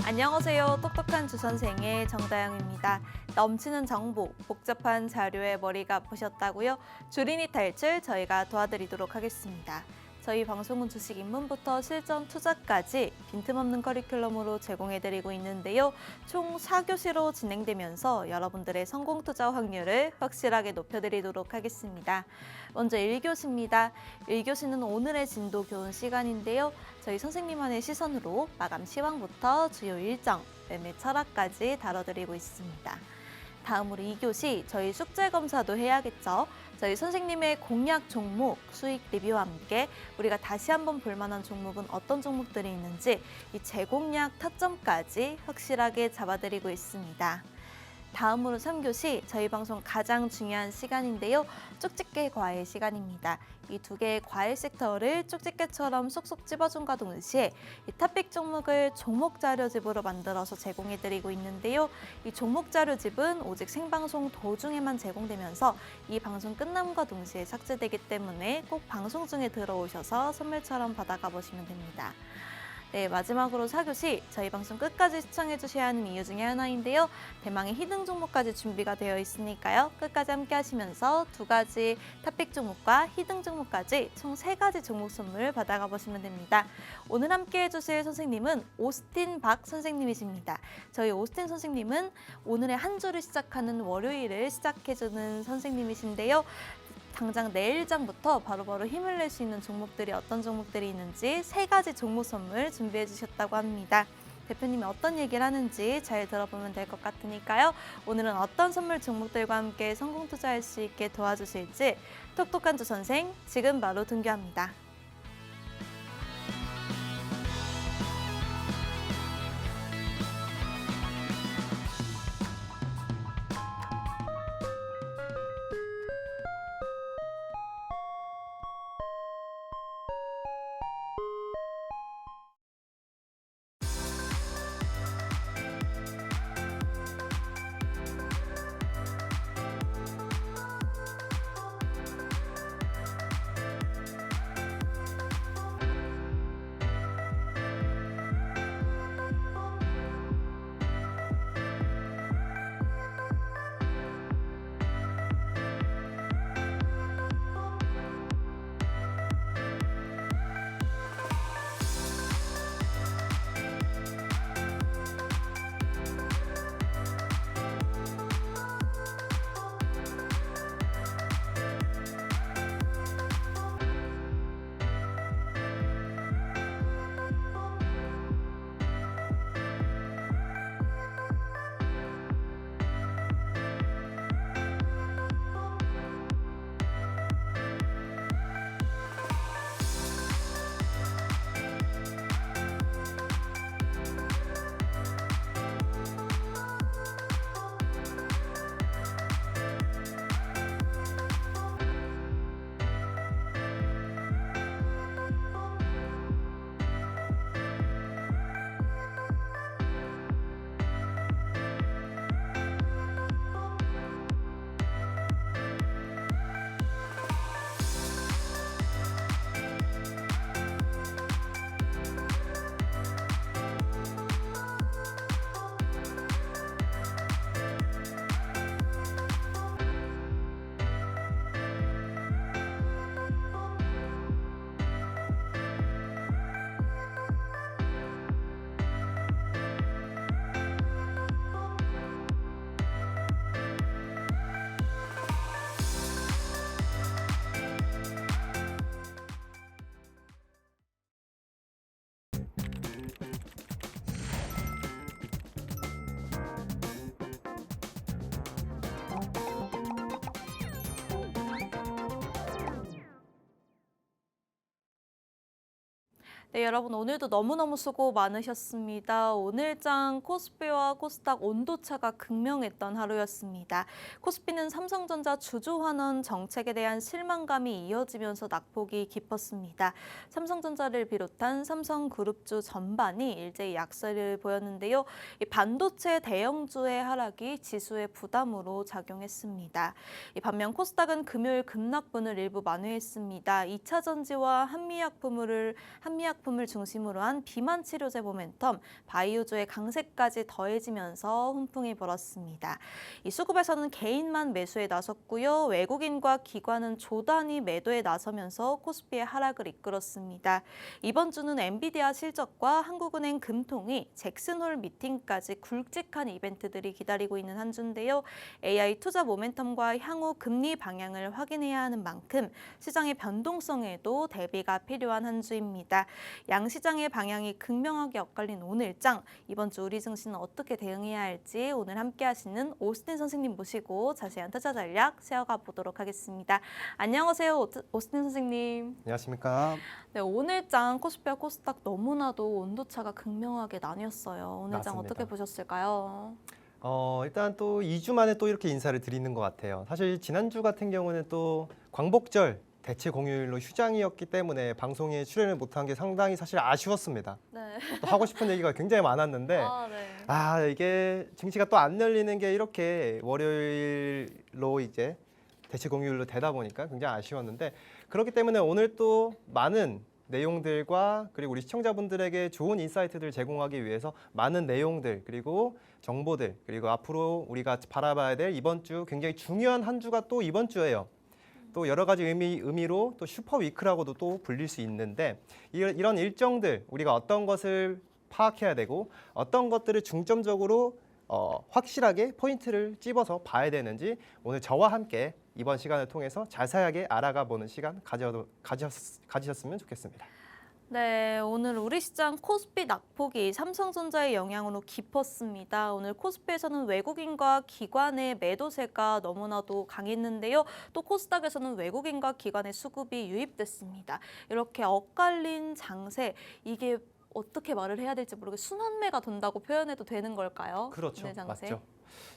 안녕하세요. 똑똑한 주선생의 정다영입니다. 넘치는 정보, 복잡한 자료에 머리가 아프셨다고요? 주린이 탈출 저희가 도와드리도록 하겠습니다. 저희 방송은 주식 입문부터 실전 투자까지 빈틈없는 커리큘럼으로 제공해드리고 있는데요. 총 4교시로 진행되면서 여러분들의 성공 투자 확률을 확실하게 높여드리도록 하겠습니다. 먼저 1교시입니다. 1교시는 오늘의 진도 교훈 시간인데요. 저희 선생님만의 시선으로 마감 시황부터 주요 일정, 매매 철학까지 다뤄드리고 있습니다. 다음으로 2교시 저희 숙제 검사도 해야겠죠. 저희 선생님의 공략 종목, 수익 리뷰와 함께 우리가 다시 한번 볼만한 종목은 어떤 종목들이 있는지 이 재공략 타점까지 확실하게 잡아드리고 있습니다. 다음으로 3교시 저희 방송 가장 중요한 시간인데요. 쪽집게 과외 시간입니다. 이 두 개의 과외 섹터를 쪽집게처럼 쏙쏙 집어준과 동시에 이 탑픽 종목을 종목 자료집으로 만들어서 제공해드리고 있는데요. 이 종목 자료집은 오직 생방송 도중에만 제공되면서 이 방송 끝남과 동시에 삭제되기 때문에 꼭 방송 중에 들어오셔서 선물처럼 받아가 보시면 됩니다. 네, 마지막으로 4교시 저희 방송 끝까지 시청해 주셔야 하는 이유 중에 하나인데요. 대망의 히든 종목까지 준비가 되어 있으니까요. 끝까지 함께 하시면서 두 가지 탑픽 종목과 히든 종목까지 총 3가지 종목 선물 받아가 보시면 됩니다. 오늘 함께 해주실 선생님은 오스틴 박 선생님이십니다. 저희 오스틴 선생님은 오늘의 한 주를 시작하는 월요일을 시작해주는 선생님이신데요. 당장 내일장부터 바로바로 힘을 낼 수 있는 종목들이 어떤 종목들이 있는지 3가지 종목 선물 준비해 주셨다고 합니다. 대표님이 어떤 얘기를 하는지 잘 들어보면 될 것 같으니까요. 오늘은 어떤 선물 종목들과 함께 성공 투자할 수 있게 도와주실지 똑똑한 주 선생 지금 바로 등교합니다. 네, 여러분 오늘도 너무너무 수고 많으셨습니다. 오늘장 코스피와 코스닥 온도차가 극명했던 하루였습니다. 코스피는 삼성전자 주주환원 정책에 대한 실망감이 이어지면서 낙폭이 깊었습니다. 삼성전자를 비롯한 삼성그룹주 전반이 일제히 약세를 보였는데요. 이 반도체 대형주의 하락이 지수의 부담으로 작용했습니다. 반면 코스닥은 금요일 급락분을 일부 만회했습니다. 2차 전지와 한미약품을 의약품을 중심으로 한 비만 치료제 모멘텀, 바이오주의 강세까지 더해지면서 훈풍이 불었습니다. 이 수급에서는 개인만 매수에 나섰고요. 외국인과 기관은 조단위 매도에 나서면서 코스피의 하락을 이끌었습니다. 이번 주는 엔비디아 실적과 한국은행 금통위, 잭슨홀 미팅까지 굵직한 이벤트들이 기다리고 있는 한 주인데요. AI 투자 모멘텀과 향후 금리 방향을 확인해야 하는 만큼 시장의 변동성에도 대비가 필요한 한 주입니다. 양시장의 방향이 극명하게 엇갈린 오늘장, 이번 주 우리 증시는 어떻게 대응해야 할지 오늘 함께 하시는 오스틴 선생님 모시고 자세한 투자 전략 세워가 보도록 하겠습니다. 안녕하세요, 오스틴 선생님. 안녕하십니까. 네, 오늘장 코스피와 코스닥 너무나도 온도차가 극명하게 나뉘었어요. 오늘장 맞습니다. 어떻게 보셨을까요? 일단 또 2주 만에 또 이렇게 인사를 드리는 것 같아요. 사실 지난주 같은 경우는 또 광복절 대체 공휴일로 휴장이었기 때문에 방송에 출연을 못한 게 상당히 사실 아쉬웠습니다. 네. 또 하고 싶은 얘기가 굉장히 많았는데 네. 이게 증시가 또 안 열리는 게 이렇게 월요일로 이제 대체 공휴일로 되다 보니까 굉장히 아쉬웠는데, 그렇기 때문에 오늘 또 많은 내용들과 그리고 우리 시청자분들에게 좋은 인사이트들 제공하기 위해서 많은 내용들 그리고 정보들, 그리고 앞으로 우리가 바라봐야 될 이번 주 굉장히 중요한 한 주가 또 이번 주예요. 또 여러 가지 의미로 또 슈퍼 위크라고도 또 불릴 수 있는데, 이런 일정들 우리가 어떤 것을 파악해야 되고 어떤 것들을 중점적으로 확실하게 포인트를 찝어서 봐야 되는지 오늘 저와 함께 이번 시간을 통해서 자세하게 알아가 보는 시간 가지셨으면 좋겠습니다. 네, 오늘 우리 시장 코스피 낙폭이 삼성전자의 영향으로 깊었습니다. 오늘 코스피에서는 외국인과 기관의 매도세가 너무나도 강했는데요. 또 코스닥에서는 외국인과 기관의 수급이 유입됐습니다. 이렇게 엇갈린 장세, 이게 어떻게 말을 해야 될지 모르게 순환매가 돈다고 표현해도 되는 걸까요? 그렇죠. 오늘 장세? 맞죠.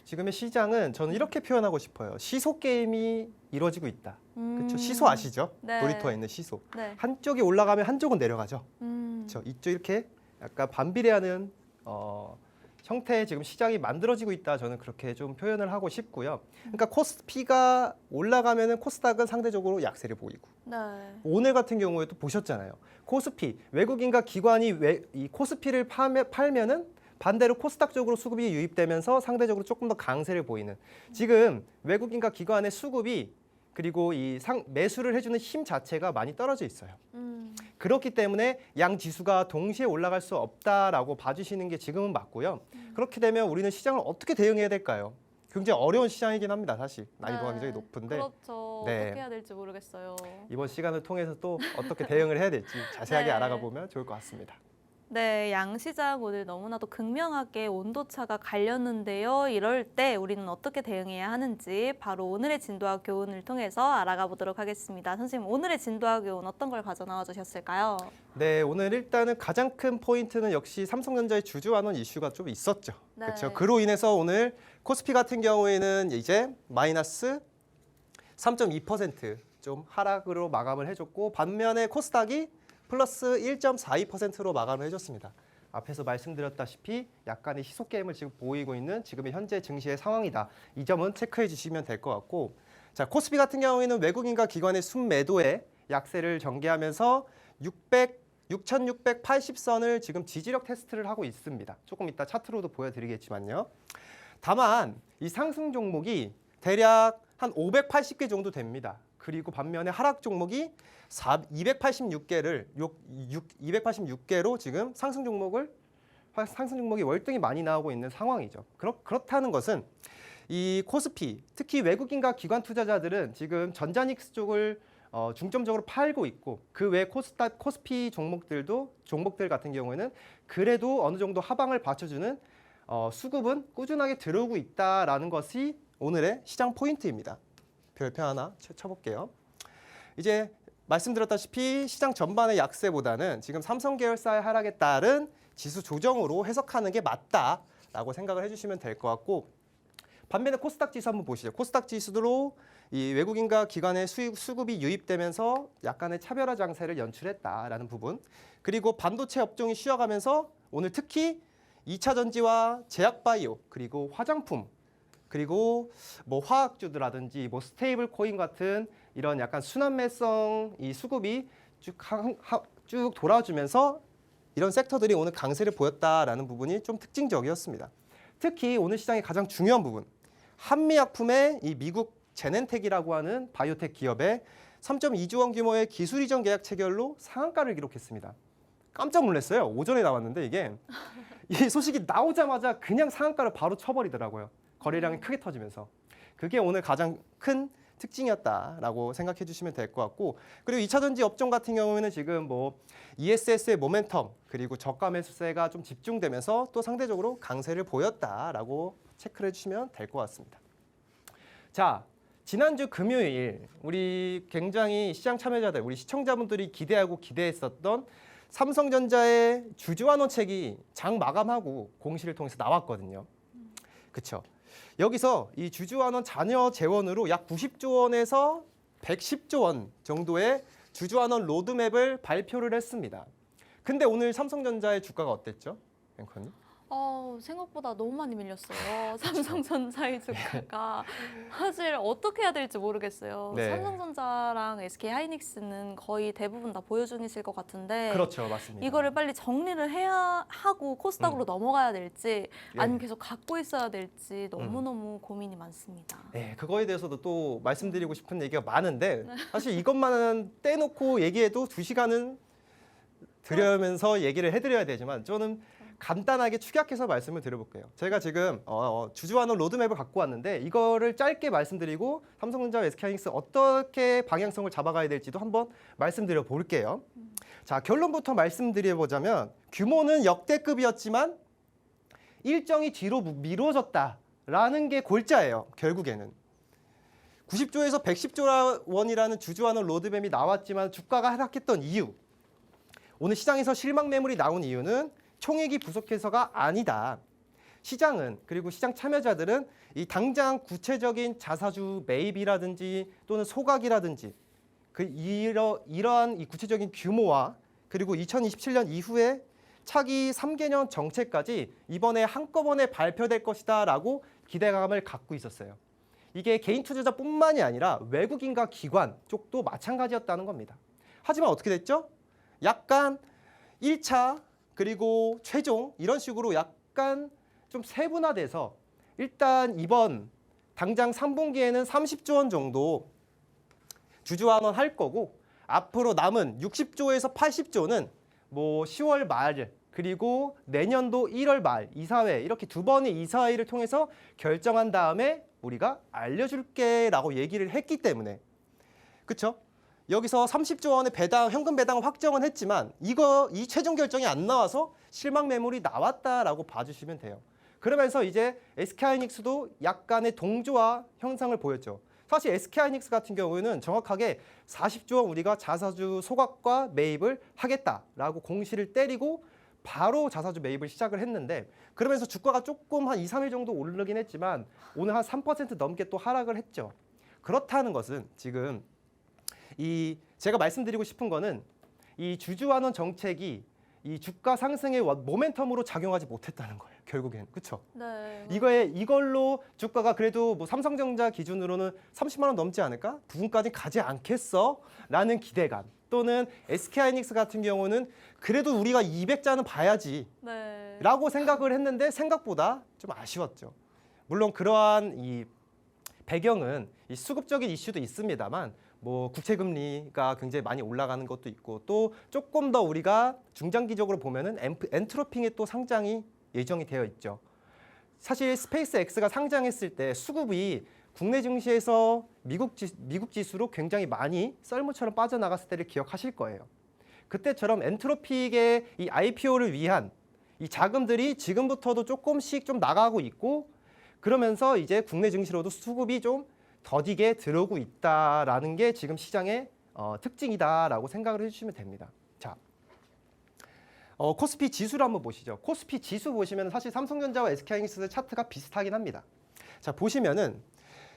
지금의 시장은 저는 이렇게 표현하고 싶어요. 시소 게임이 이루어지고 있다. 그렇죠. 시소 아시죠? 네. 놀이터에 있는 시소. 네. 한쪽이 올라가면 한쪽은 내려가죠. 그렇죠. 이쪽 이렇게 약간 반비례하는 형태의 지금 시장이 만들어지고 있다. 저는 그렇게 좀 표현을 하고 싶고요. 그러니까 코스피가 올라가면은 코스닥은 상대적으로 약세를 보이고. 네. 오늘 같은 경우에도 보셨잖아요. 코스피 외국인과 기관이 이 코스피를 팔면은 반대로 코스닥 쪽으로 수급이 유입되면서 상대적으로 조금 더 강세를 보이는, 지금 외국인과 기관의 수급이 그리고 이 매수를 해주는 힘 자체가 많이 떨어져 있어요. 그렇기 때문에 양 지수가 동시에 올라갈 수 없다라고 봐주시는 게 지금은 맞고요. 그렇게 되면 우리는 시장을 어떻게 대응해야 될까요? 굉장히 어려운 시장이긴 합니다. 사실 난이도가 굉장히 높은데, 그렇죠. 네. 어떻게 해야 될지 모르겠어요. 이번 시간을 통해서 또 어떻게 대응을 해야 될지 자세하게 네. 알아가 보면 좋을 것 같습니다. 네, 양시장 오늘 너무나도 극명하게 온도차가 갈렸는데요. 이럴 때 우리는 어떻게 대응해야 하는지 바로 오늘의 진도와 교훈을 통해서 알아가 보도록 하겠습니다. 선생님, 오늘의 진도와 교훈 어떤 걸 가져나와 주셨을까요? 네, 오늘 일단은 가장 큰 포인트는 역시 삼성전자의 주주환원 이슈가 좀 있었죠. 네. 그렇죠. 그로 인해서 오늘 코스피 같은 경우에는 이제 마이너스 3.2% 좀 하락으로 마감을 해줬고, 반면에 코스닥이 플러스 1.42%로 마감을 해줬습니다. 앞에서 말씀드렸다시피 약간의 희소 게임을 지금 보이고 있는 지금의 현재 증시의 상황이다. 이 점은 체크해 주시면 될 것 같고, 자, 코스피 같은 경우에는 외국인과 기관의 순매도에 약세를 전개하면서 6,680선을 지금 지지력 테스트를 하고 있습니다. 조금 이따 차트로도 보여드리겠지만요. 다만 이 상승 종목이 대략 한 580개 정도 됩니다. 그리고 반면에 하락 종목이 286개로 지금 상승 종목이 월등히 많이 나오고 있는 상황이죠. 그렇다는 것은 이 코스피, 특히 외국인과 기관 투자자들은 지금 전자닉스 쪽을 중점적으로 팔고 있고, 그 외 코스피 종목들 같은 경우에는 그래도 어느 정도 하방을 받쳐주는 수급은 꾸준하게 들어오고 있다라는 것이 오늘의 시장 포인트입니다. 별표 하나 쳐볼게요. 이제 말씀드렸다시피 시장 전반의 약세보다는 지금 삼성 계열사의 하락에 따른 지수 조정으로 해석하는 게 맞다라고 생각을 해주시면 될 것 같고, 반면에 코스닥 지수 한번 보시죠. 코스닥 지수로 이 외국인과 기관의 수급이 유입되면서 약간의 차별화 장세를 연출했다라는 부분, 그리고 반도체 업종이 쉬어가면서 오늘 특히 2차 전지와 제약바이오, 그리고 화장품, 그리고 뭐 화학주라든지 뭐 스테이블 코인 같은 이런 약간 순환매성 이 수급이 쭉 쭉 돌아주면서 이런 섹터들이 오늘 강세를 보였다라는 부분이 좀 특징적이었습니다. 특히 오늘 시장의 가장 중요한 부분, 한미약품의 이 미국 제넨텍이라고 하는 바이오텍 기업의 3.2조 원 규모의 기술 이전 계약 체결로 상한가를 기록했습니다. 깜짝 놀랐어요. 오전에 나왔는데 이게 이 소식이 나오자마자 그냥 상한가를 바로 쳐버리더라고요. 거래량이 크게 터지면서. 그게 오늘 가장 큰 특징이었다라고 생각해 주시면 될 것 같고, 그리고 2차 전지 업종 같은 경우에는 지금 뭐 ESS의 모멘텀 그리고 저가 매수세가 좀 집중되면서 또 상대적으로 강세를 보였다라고 체크를 해주시면 될 것 같습니다. 자, 지난주 금요일 우리 굉장히 시장 참여자들, 우리 시청자분들이 기대하고 기대했었던 삼성전자의 주주환원책이 장 마감하고 공시를 통해서 나왔거든요. 그렇죠. 여기서 이 주주환원 잔여 재원으로 약 90조 원에서 110조 원 정도의 주주환원 로드맵을 발표를 했습니다. 근데 오늘 삼성전자의 주가가 어땠죠? 앵커님? 생각보다 너무 많이 밀렸어요. 삼성전자의 주가가 사실 어떻게 해야 될지 모르겠어요. 네. 삼성전자랑 SK하이닉스는 거의 대부분 다 보유 중이실 것 같은데 그렇죠, 맞습니다. 이거를 빨리 정리를 해야 하고 코스닥으로 넘어가야 될지 아니면 계속 갖고 있어야 될지 너무너무 고민이 많습니다. 네, 그거에 대해서도 또 말씀드리고 싶은 얘기가 많은데 사실 이것만 떼놓고 얘기해도 2시간은 드리면서 얘기를 해드려야 되지만 저는 간단하게 축약해서 말씀을 드려볼게요. 제가 지금 주주환원 로드맵을 갖고 왔는데 이거를 짧게 말씀드리고 삼성전자, SK하이닉스 어떻게 방향성을 잡아가야 될지도 한번 말씀드려 볼게요. 자, 결론부터 말씀드려보자면 규모는 역대급이었지만 일정이 뒤로 미뤄졌다라는 게 골자예요. 결국에는 90조에서 110조 원이라는 주주환원 로드맵이 나왔지만 주가가 하락했던 이유, 오늘 시장에서 실망 매물이 나온 이유는 총액이 부족해서가 아니다. 시장은, 그리고 시장 참여자들은 이 당장 구체적인 자사주 매입이라든지 또는 소각이라든지 이러한 이 구체적인 규모와 그리고 2027년 이후에 차기 3개년 정책까지 이번에 한꺼번에 발표될 것이다라고 기대감을 갖고 있었어요. 이게 개인 투자자뿐만이 아니라 외국인과 기관 쪽도 마찬가지였다는 겁니다. 하지만 어떻게 됐죠? 약간 1차 그리고 최종 이런 식으로 약간 좀 세분화돼서 일단 이번 당장 3분기에는 30조 원 정도 주주환원 할 거고 앞으로 남은 60조에서 80조는 뭐 10월 말 그리고 내년도 1월 말 이사회 이렇게 두 번의 이사회를 통해서 결정한 다음에 우리가 알려줄게라고 얘기를 했기 때문에 그렇죠? 여기서 30조 원의 배당, 현금 배당을 확정은 했지만 이 최종 결정이 안 나와서 실망 매물이 나왔다라고 봐주시면 돼요. 그러면서 이제 SK하이닉스도 약간의 동조화 현상을 보였죠. 사실 SK하이닉스 같은 경우에는 정확하게 40조 원 우리가 자사주 소각과 매입을 하겠다라고 공시를 때리고 바로 자사주 매입을 시작을 했는데 그러면서 주가가 조금 한 2, 3일 정도 오르긴 했지만 오늘 한 3% 넘게 또 하락을 했죠. 그렇다는 것은 지금 제가 말씀드리고 싶은 거는 이 주주환원 정책이 이 주가 상승의 모멘텀으로 작용하지 못했다는 거예요. 결국엔 그렇죠. 네. 이걸로 주가가 그래도 뭐 삼성전자 기준으로는 30만 원 넘지 않을까? 부분까지 가지 않겠어? 라는 기대감. 또는 SK하이닉스 같은 경우는 그래도 우리가 200자는 봐야지. 네. 라고 생각을 했는데 생각보다 좀 아쉬웠죠. 물론 그러한 이 배경은 이 수급적인 이슈도 있습니다만 뭐 국채금리가 굉장히 많이 올라가는 것도 있고 또 조금 더 우리가 중장기적으로 보면은 엔트로핑의 또 상장이 예정이 되어 있죠. 사실 스페이스X가 상장했을 때 수급이 국내 증시에서 미국 지수로 굉장히 많이 썰물처럼 빠져나갔을 때를 기억하실 거예요. 그때처럼 엔트로픽의 이 IPO를 위한 이 자금들이 지금부터도 조금씩 좀 나가고 있고 그러면서 이제 국내 증시로도 수급이 좀 더디게 들어오고 있다라는 게 지금 시장의 특징이다라고 생각을 해주시면 됩니다. 자, 코스피 지수를 한번 보시죠. 코스피 지수 보시면 사실 삼성전자와 SK하이닉스 차트가 비슷하긴 합니다. 자, 보시면은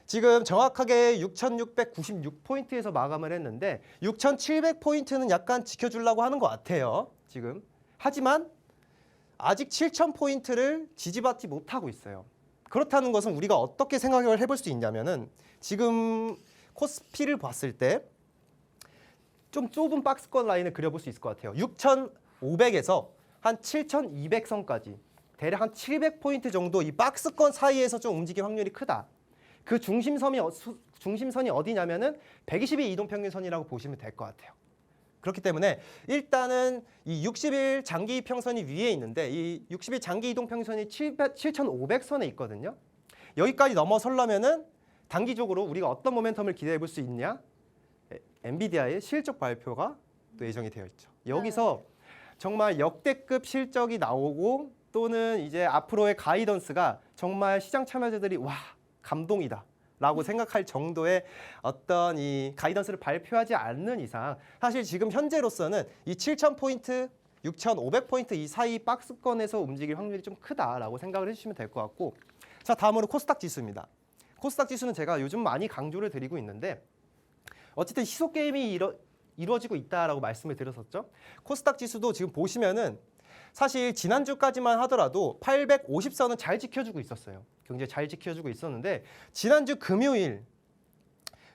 지금 정확하게 6,696포인트에서 마감을 했는데 6,700포인트는 약간 지켜주려고 하는 것 같아요. 지금. 하지만 아직 7,000포인트를 지지받지 못하고 있어요. 그렇다는 것은 우리가 어떻게 생각을 해볼 수 있냐면은 지금 코스피를 봤을 때 좀 좁은 박스권 라인을 그려볼 수 있을 것 같아요. 6,500에서 한 7,200선까지 대략 한 700포인트 정도 이 박스권 사이에서 좀 움직일 확률이 크다. 그 중심선이 어디냐면은 120일 이동평균선이라고 보시면 될 것 같아요. 그렇기 때문에 일단은 이 60일 장기 이평선이 위에 있는데 이 60일 장기 이동평균선이 7,500선에 있거든요. 여기까지 넘어서려면은 단기적으로 우리가 어떤 모멘텀을 기대해 볼 수 있냐? 엔비디아의 실적 발표가 또 예정이 되어 있죠. 여기서 정말 역대급 실적이 나오고 또는 이제 앞으로의 가이던스가 정말 시장 참여자들이 와, 감동이다 라고 생각할 정도의 어떤 이 가이던스를 발표하지 않는 이상 사실 지금 현재로서는 이 7,000포인트, 6,500포인트 이 사이 박스권에서 움직일 확률이 좀 크다라고 생각을 해주시면 될 것 같고, 자, 다음으로 코스닥 지수입니다. 코스닥 지수는 제가 요즘 많이 강조를 드리고 있는데 어쨌든 시속 게임이 이루어지고 있다라고 말씀을 드렸었죠. 코스닥 지수도 지금 보시면은 사실 지난주까지만 하더라도 850선은 잘 지켜주고 있었어요. 굉장히 잘 지켜주고 있었는데 지난주 금요일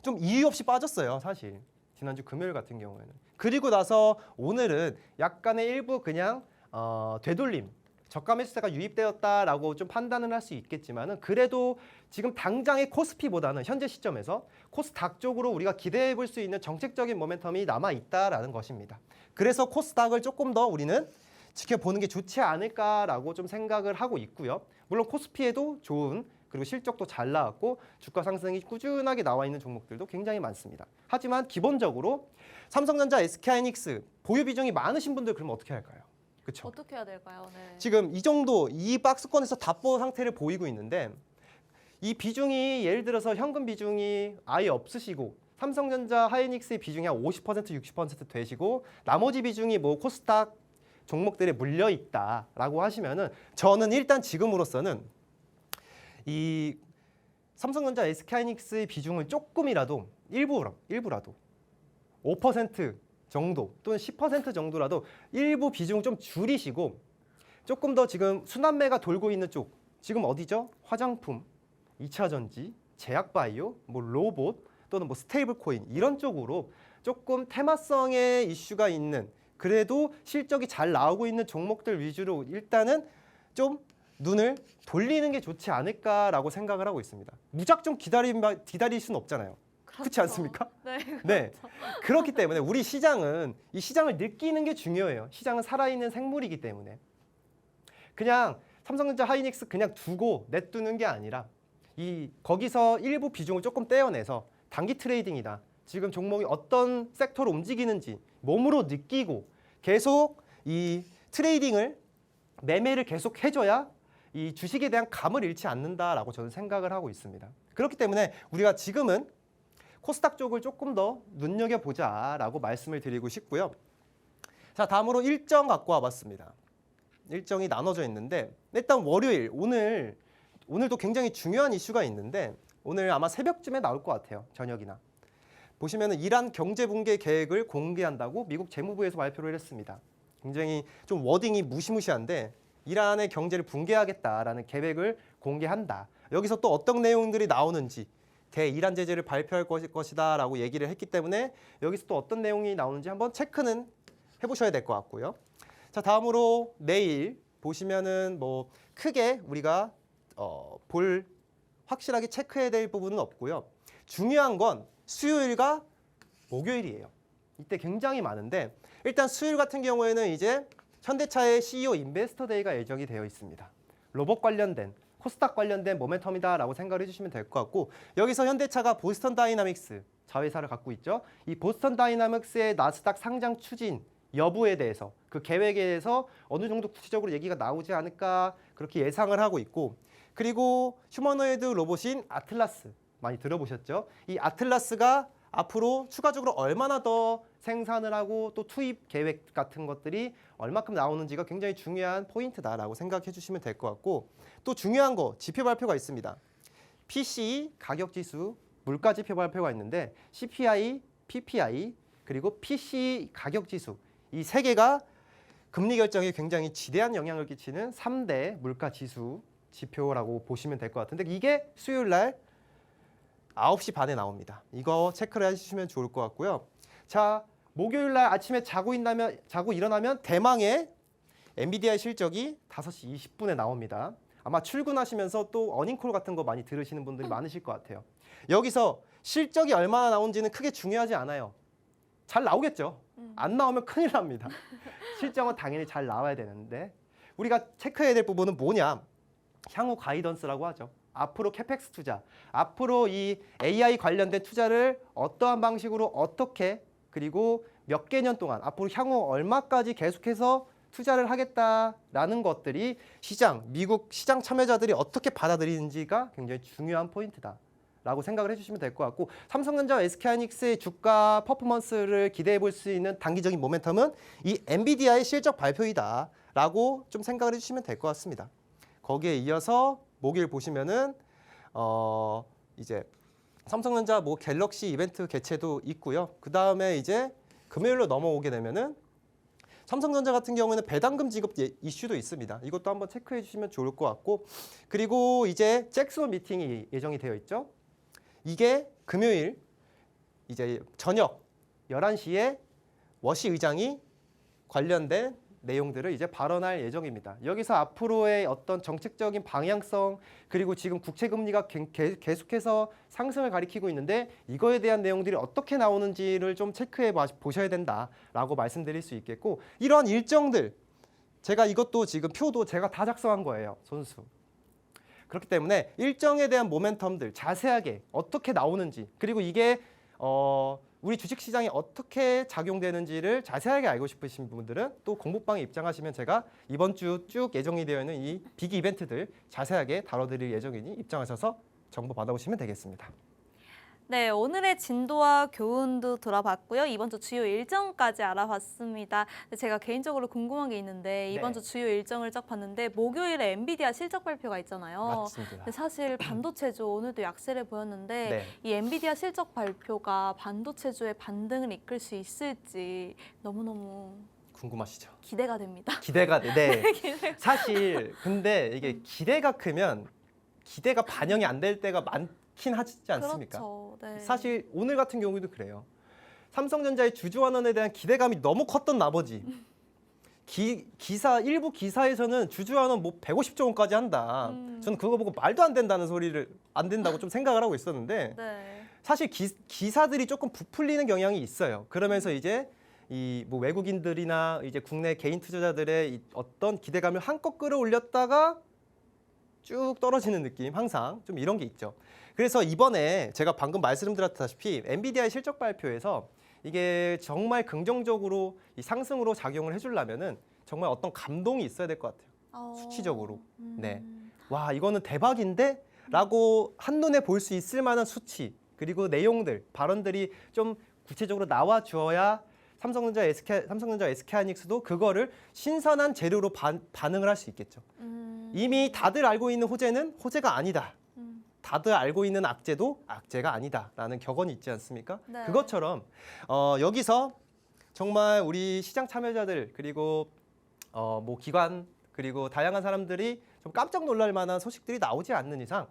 좀 이유 없이 빠졌어요. 사실 지난주 금요일 같은 경우에는. 그리고 나서 오늘은 약간의 일부 그냥 되돌림, 저가 매수세가 유입되었다라고 좀 판단을 할 수 있겠지만은 그래도 지금 당장의 코스피보다는 현재 시점에서 코스닥 쪽으로 우리가 기대해 볼 수 있는 정책적인 모멘텀이 남아 있다라는 것입니다. 그래서 코스닥을 조금 더 우리는 지켜보는 게 좋지 않을까라고 좀 생각을 하고 있고요. 물론 코스피에도 좋은 그리고 실적도 잘 나왔고 주가 상승이 꾸준하게 나와 있는 종목들도 굉장히 많습니다. 하지만 기본적으로 삼성전자, SK하이닉스 보유 비중이 많으신 분들 그러면 어떻게 할까요? 그렇죠? 어떻게 해야 될까요? 네. 지금 이 정도 이 박스권에서 답보 상태를 보이고 있는데 이 비중이 예를 들어서 현금 비중이 아예 없으시고 삼성전자, 하이닉스의 비중이 한 50%, 60% 되시고 나머지 비중이 뭐 코스닥 종목들에 물려 있다라고 하시면은 저는 일단 지금으로서는 이 삼성전자, SK하이닉스의 비중을 조금이라도 일부라도 5% 정도 또는 10% 정도라도 일부 비중 좀 줄이시고 조금 더 지금 순환매가 돌고 있는 쪽 지금 어디죠? 화장품, 2차 전지, 제약바이오, 뭐 로봇 또는 뭐 스테이블 코인 이런 쪽으로 조금 테마성의 이슈가 있는 그래도 실적이 잘 나오고 있는 종목들 위주로 일단은 좀 눈을 돌리는 게 좋지 않을까라고 생각을 하고 있습니다. 무작정 기다릴 수는 없잖아요. 그렇지 않습니까? 네. 네. 그렇기 때문에 우리 시장은 이 시장을 느끼는 게 중요해요. 시장은 살아있는 생물이기 때문에. 그냥 삼성전자, 하이닉스 그냥 두고 냅두는 게 아니라 거기서 일부 비중을 조금 떼어내서 단기 트레이딩이다. 지금 종목이 어떤 섹터로 움직이는지 몸으로 느끼고 계속 이 트레이딩을 매매를 계속 해줘야 이 주식에 대한 감을 잃지 않는다라고 저는 생각을 하고 있습니다. 그렇기 때문에 우리가 지금은 코스닥 쪽을 조금 더 눈여겨보자라고 말씀을 드리고 싶고요. 자, 다음으로 일정 갖고 와봤습니다. 일정이 나눠져 있는데 일단 월요일 오늘도 굉장히 중요한 이슈가 있는데 오늘 아마 새벽쯤에 나올 것 같아요. 저녁이나. 보시면은 이란 경제 붕괴 계획을 공개한다고 미국 재무부에서 발표를 했습니다. 굉장히 좀 워딩이 무시무시한데 이란의 경제를 붕괴하겠다라는 계획을 공개한다. 여기서 또 어떤 내용들이 나오는지 대이란 제재를 발표할 것이다라고 얘기를 했기 때문에 여기서 또 어떤 내용이 나오는지 한번 체크는 해보셔야 될 것 같고요. 자, 다음으로 내일 보시면은 뭐 크게 우리가 확실하게 체크해야 될 부분은 없고요. 중요한 건 수요일과 목요일이에요. 이때 굉장히 많은데 일단 수요일 같은 경우에는 이제 현대차의 CEO 인베스터 데이가 예정이 되어 있습니다. 로봇 관련된 코스닥 관련된 모멘텀이다라고 생각을 해주시면 될 것 같고 여기서 현대차가 보스턴 다이나믹스 자회사를 갖고 있죠. 이 보스턴 다이나믹스의 나스닥 상장 추진 여부에 대해서 그 계획에 대해서 어느 정도 구체적으로 얘기가 나오지 않을까 그렇게 예상을 하고 있고 그리고 휴머노이드 로봇인 아틀라스 많이 들어보셨죠? 이 아틀라스가 앞으로 추가적으로 얼마나 더 생산을 하고 또 투입 계획 같은 것들이 얼마큼 나오는지가 굉장히 중요한 포인트다라고 생각해 주시면 될 것 같고 또 중요한 거 지표 발표가 있습니다. PCE 가격지수 물가 지표 발표가 있는데 CPI, PPI 그리고 PCE 가격지수 이 세 개가 금리 결정에 굉장히 지대한 영향을 끼치는 3대 물가 지수 지표라고 보시면 될 것 같은데 이게 수요일 날 9시 반에 나옵니다. 이거 체크를 해주시면 좋을 것 같고요. 자, 목요일 날 아침에 자고 일어나면 대망의 엔비디아의 실적이 5시 20분에 나옵니다. 아마 출근하시면서 또 어닝콜 같은 거 많이 들으시는 분들이 많으실 것 같아요. 여기서 실적이 얼마나 나온지는 크게 중요하지 않아요. 잘 나오겠죠. 안 나오면 큰일 납니다. 실적은 당연히 잘 나와야 되는데 우리가 체크해야 될 부분은 뭐냐? 향후 가이던스라고 하죠. 앞으로 캐펙스 투자, 앞으로 이 AI 관련된 투자를 어떠한 방식으로 어떻게 그리고 몇 개년 동안 앞으로 향후 얼마까지 계속해서 투자를 하겠다라는 것들이 미국 시장 참여자들이 어떻게 받아들이는지가 굉장히 중요한 포인트다라고 생각을 해주시면 될 것 같고 삼성전자와 SK하이닉스의 주가 퍼포먼스를 기대해 볼 수 있는 단기적인 모멘텀은 이 엔비디아의 실적 발표이다라고 좀 생각을 해주시면 될 것 같습니다. 거기에 이어서 목요일 보시면은 이제 삼성전자 뭐 갤럭시 이벤트 개최도 있고요. 그 다음에 이제 금요일로 넘어오게 되면은 삼성전자 같은 경우에는 배당금 지급 이슈도 있습니다. 이것도 한번 체크해 주시면 좋을 것 같고 그리고 이제 잭스원 미팅이 예정이 되어 있죠. 이게 금요일 이제 저녁 11시에 워시 의장이 관련된 내용들을 이제 발언할 예정입니다. 여기서 앞으로의 어떤 정책적인 방향성 그리고 지금 국채 금리가 계속해서 상승을 가리키고 있는데 이거에 대한 내용들이 어떻게 나오는지를 좀 체크해 보셔야 된다라고 말씀드릴 수 있겠고 이러한 일정들 제가 이것도 지금 표도 제가 다 작성한 거예요. 손수. 그렇기 때문에 일정에 대한 모멘텀들 자세하게 어떻게 나오는지 그리고 이게 우리 주식시장에 어떻게 작용되는지를 자세하게 알고 싶으신 분들은 또 공부방에 입장하시면 제가 이번 주 쭉 예정이 되어 있는 이 빅 이벤트들 자세하게 다뤄드릴 예정이니 입장하셔서 정보 받아보시면 되겠습니다. 네, 오늘의 진도와 교훈도 들어봤고요. 이번 주 주요 일정까지 알아봤습니다. 근데 제가 개인적으로 궁금한 게 있는데 이번 네. 주 주요 일정을 쫙 봤는데 목요일에 엔비디아 실적 발표가 있잖아요. 맞습니다. 근데 사실 반도체주 오늘도 약세를 보였는데 네. 이 엔비디아 실적 발표가 반도체주의 반등을 이끌 수 있을지 너무너무 궁금하시죠? 기대가 됩니다. 기대가 돼. 네. 사실 근데 이게 기대가 크면 기대가 반영이 안 될 때가 많긴 하지 않습니까? 그렇죠. 네. 사실 오늘 같은 경우도 그래요. 삼성전자의 주주환원에 대한 기대감이 너무 컸던 나머지 일부 기사에서는 주주환원 뭐 150조 원까지 한다. 저는 그거 보고 말도 안 된다는 소리를 안 된다고 좀 생각을 하고 있었는데 네. 사실 기사들이 조금 부풀리는 경향이 있어요. 그러면서 이제 이 뭐 외국인들이나 이제 국내 개인 투자자들의 이 어떤 기대감을 한껏 끌어올렸다가 쭉 떨어지는 느낌 항상 좀 이런 게 있죠. 그래서 이번에 제가 방금 말씀드렸다시피 엔비디아의 실적 발표에서 이게 정말 긍정적으로 이 상승으로 작용을 해주려면은 정말 어떤 감동이 있어야 될 것 같아요. 수치적으로. 네. 와 이거는 대박인데? 라고 한눈에 볼 수 있을 만한 수치 그리고 내용들, 발언들이 좀 구체적으로 나와 주어야 삼성전자, SK하이닉스도 그거를 신선한 재료로 반응을 할 수 있겠죠. 이미 다들 알고 있는 호재는 호재가 아니다. 다들 알고 있는 악재도 악재가 아니다라는 격언이 있지 않습니까? 네. 그것처럼 여기서 정말 우리 시장 참여자들 그리고 뭐 기관 그리고 다양한 사람들이 좀 깜짝 놀랄 만한 소식들이 나오지 않는 이상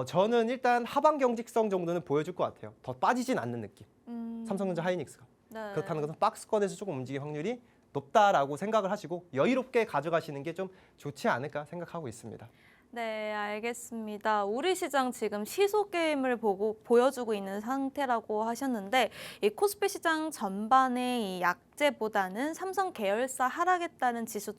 저는 일단 하방 경직성 정도는 보여줄 것 같아요. 더 빠지진 않는 느낌. 삼성전자 하이닉스가. 네. 그렇다는 것은 박스권에서 조금 움직일 확률이 높다라고 생각을 하시고 여유롭게 가져가시는 게 좀 좋지 않을까 생각하고 있습니다. 네, 알겠습니다. 우리 시장 지금 시소 게임을 보여주고 있는 상태라고 하셨는데 이 코스피 시장 전반의 이 약재보다는 삼성 계열사 하락에 따른 지수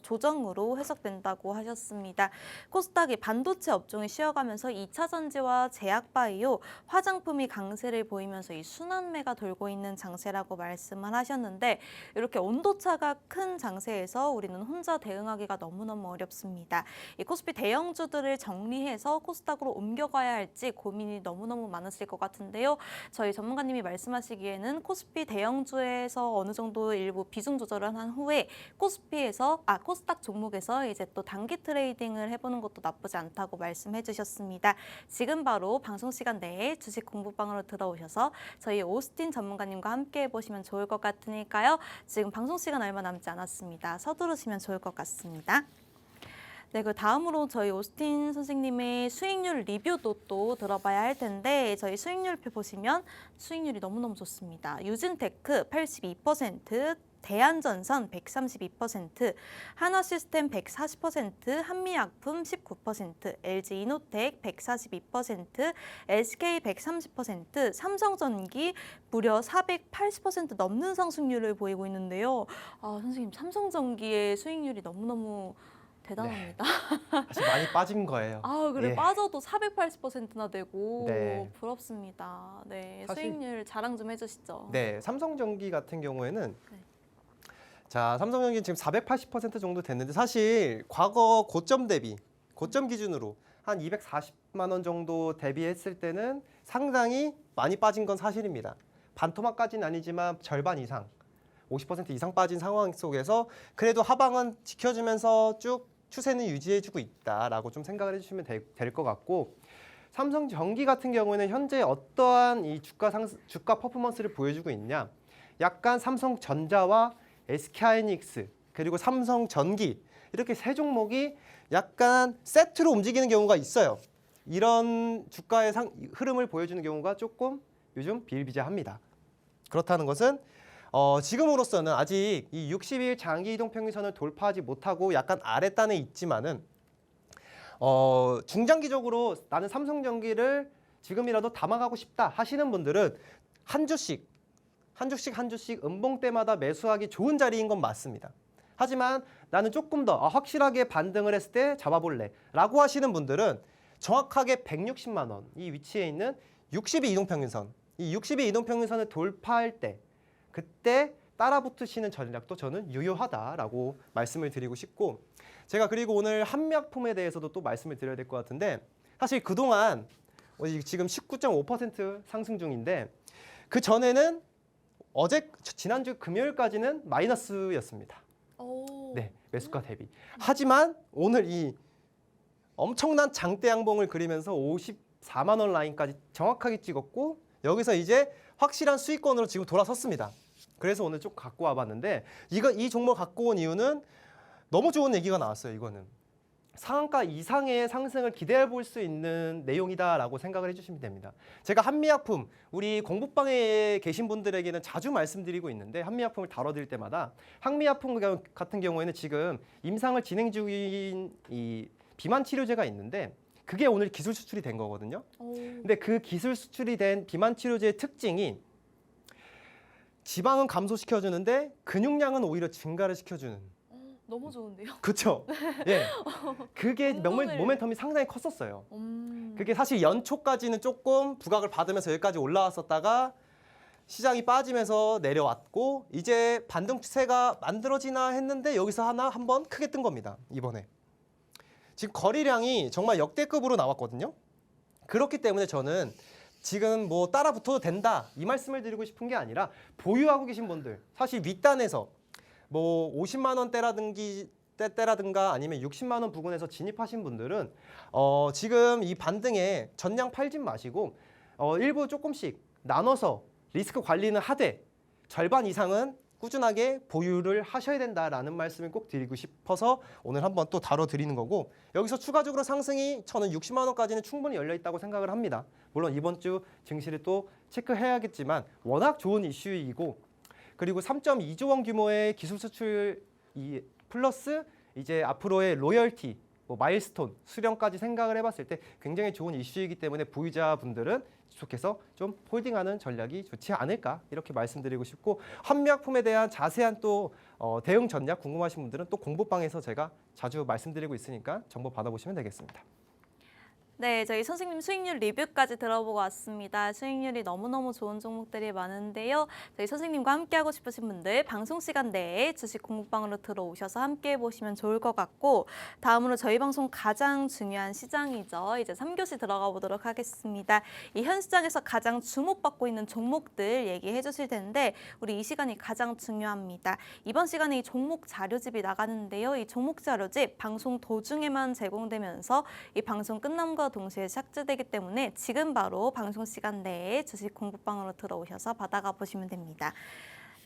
조정으로 해석된다고 하셨습니다. 코스닥이 반도체 업종이 쉬어가면서 2차 전지와 제약바이오, 화장품이 강세를 보이면서 이 순환매가 돌고 있는 장세라고 말씀을 하셨는데 이렇게 온도차가 큰 장세에서 우리는 혼자 대응하기가 너무너무 어렵습니다. 이 코스피 대형주들을 정리해서 코스닥으로 옮겨가야 할지 고민이 너무너무 많으실 것 같은데요. 저희 전문가님이 말씀하시기에는 코스피 대형주에서 어느 정도 일부 비중 조절을 한 후에 코스닥 종목에서 이제 또 단기 트레이딩을 해보는 것도 나쁘지 않다고 말씀해 주셨습니다. 지금 바로 방송 시간 내에 주식 공부방으로 들어오셔서 저희 오스틴 전문가님과 함께 해보시면 좋을 것 같으니까요. 지금 방송 시간 얼마 남지 않았습니다. 서두르시면 좋을 것 같습니다. 네, 그 다음으로 저희 오스틴 선생님의 수익률 리뷰도 또 들어봐야 할 텐데 저희 수익률표 보시면 수익률이 너무너무 좋습니다. 유진테크 82%, 대한전선 132%, 한화시스템 140%, 한미약품 19%, LG이노텍 142%, SK 130%, 삼성전기 무려 480% 넘는 상승률을 보이고 있는데요. 아, 선생님, 삼성전기의 수익률이 너무너무 대단합니다. 사실 많이 빠진 거예요. 아, 그래 예. 빠져도 480%나 되고 네. 부럽습니다. 네, 사실- 수익률 자랑 좀 해주시죠. 네, 삼성전기 같은 경우에는 네. 자, 삼성전기 지금 480% 정도 됐는데 사실 과거 고점 대비, 고점 기준으로 한 240만 원 정도 대비했을 때는 상당히 많이 빠진 건 사실입니다. 반토막까지는 아니지만 절반 이상, 50% 이상 빠진 상황 속에서 그래도 하방은 지켜주면서 쭉 추세는 유지해주고 있다라고 좀 생각을 해주시면 될 것 같고, 삼성전기 같은 경우에는 현재 어떠한 이 주가 퍼포먼스를 보여주고 있냐? 약간 삼성전자와 SK하이닉스 그리고 삼성전기 이렇게 세 종목이 약간 세트로 움직이는 경우가 있어요. 이런 주가의 흐름을 보여주는 경우가 조금 요즘 비일비재합니다. 그렇다는 것은 지금으로서는 아직 이 60일 장기 이동 평균선을 돌파하지 못하고 약간 아랫단에 있지만은 중장기적으로 나는 삼성전기를 지금이라도 담아가고 싶다 하시는 분들은 한 주씩 음봉 때마다 매수하기 좋은 자리인 건 맞습니다. 하지만 나는 조금 더 확실하게 반등을 했을 때 잡아볼래 라고 하시는 분들은 정확하게 160만 원 이 위치에 있는 60일 이동평균선, 이 60일 이동평균선을 돌파할 때 그때 따라붙으시는 전략도 저는 유효하다라고 말씀을 드리고 싶고, 제가 그리고 오늘 한미약품에 대해서도 또 말씀을 드려야 될 것 같은데, 사실 그동안 지금 19.5% 상승 중인데 그 전에는 지난주 금요일까지는 마이너스였습니다. 오. 네, 매수가 대비. 하지만 오늘 이 엄청난 장대 양봉을 그리면서 54만 원 라인까지 정확하게 찍었고 여기서 이제 확실한 수익권으로 지금 돌아섰습니다. 그래서 오늘 좀 갖고 와봤는데 이 종목 갖고 온 이유는 너무 좋은 얘기가 나왔어요. 이거는 상한가 이상의 상승을 기대해 볼 수 있는 내용이다라고 생각을 해주시면 됩니다. 제가 한미약품 우리 공부방에 계신 분들에게는 자주 말씀드리고 있는데, 한미약품을 다뤄드릴 때마다 한미약품 같은 경우에는 지금 임상을 진행 중인 이 비만 치료제가 있는데 그게 오늘 기술 수출이 된 거거든요. 오. 근데 그 기술 수출이 된 비만 치료제의 특징이 지방은 감소시켜주는데 근육량은 오히려 증가를 시켜주는. 너무 좋은데요. 그렇죠. 예, 그게 운동을- 모멘텀이 상당히 컸었어요. 음. 그게 사실 연초까지는 조금 부각을 받으면서 여기까지 올라왔었다가 시장이 빠지면서 내려왔고 이제 반등 추세가 만들어지나 했는데 여기서 한번 크게 뜬 겁니다. 이번에 지금 거래량이 정말 역대급으로 나왔거든요. 그렇기 때문에 저는 지금 뭐 따라 붙어도 된다 이 말씀을 드리고 싶은 게 아니라, 보유하고 계신 분들 사실 윗단에서 뭐 50만 원대라든가 아니면 60만 원 부근에서 진입하신 분들은 지금 이 반등에 전량 팔진 마시고 일부 조금씩 나눠서 리스크 관리는 하되 절반 이상은 꾸준하게 보유를 하셔야 된다라는 말씀을 꼭 드리고 싶어서 오늘 한번 또 다뤄드리는 거고, 여기서 추가적으로 상승이 저는 60만 원까지는 충분히 열려 있다고 생각을 합니다. 물론 이번 주 증시를 또 체크해야겠지만 워낙 좋은 이슈이고, 그리고 3.2조 원 규모의 기술 수출 플러스 이제 앞으로의 로열티, 뭐 마일스톤, 수령까지 생각을 해봤을 때 굉장히 좋은 이슈이기 때문에 보유자분들은 계속해서 좀 홀딩하는 전략이 좋지 않을까 이렇게 말씀드리고 싶고, 한미약품에 대한 자세한 또 대응 전략 궁금하신 분들은 또 공부방에서 제가 자주 말씀드리고 있으니까 정보 받아보시면 되겠습니다. 네, 저희 선생님 수익률 리뷰까지 들어보고 왔습니다. 수익률이 너무너무 좋은 종목들이 많은데요. 저희 선생님과 함께하고 싶으신 분들 방송 시간 내에 주식 공부방으로 들어오셔서 함께 해보시면 좋을 것 같고, 다음으로 저희 방송 가장 중요한 시장이죠. 이제 3교시 들어가 보도록 하겠습니다. 이 현 시장에서 가장 주목받고 있는 종목들 얘기해 주실 텐데 우리 이 시간이 가장 중요합니다. 이번 시간에 이 종목 자료집이 나가는데요. 이 종목 자료집 방송 도중에만 제공되면서 이 방송 끝남과 동시에 삭제되기 때문에 지금 바로 방송 시간 내에 주식 공부방으로 들어오셔서 받아가 보시면 됩니다.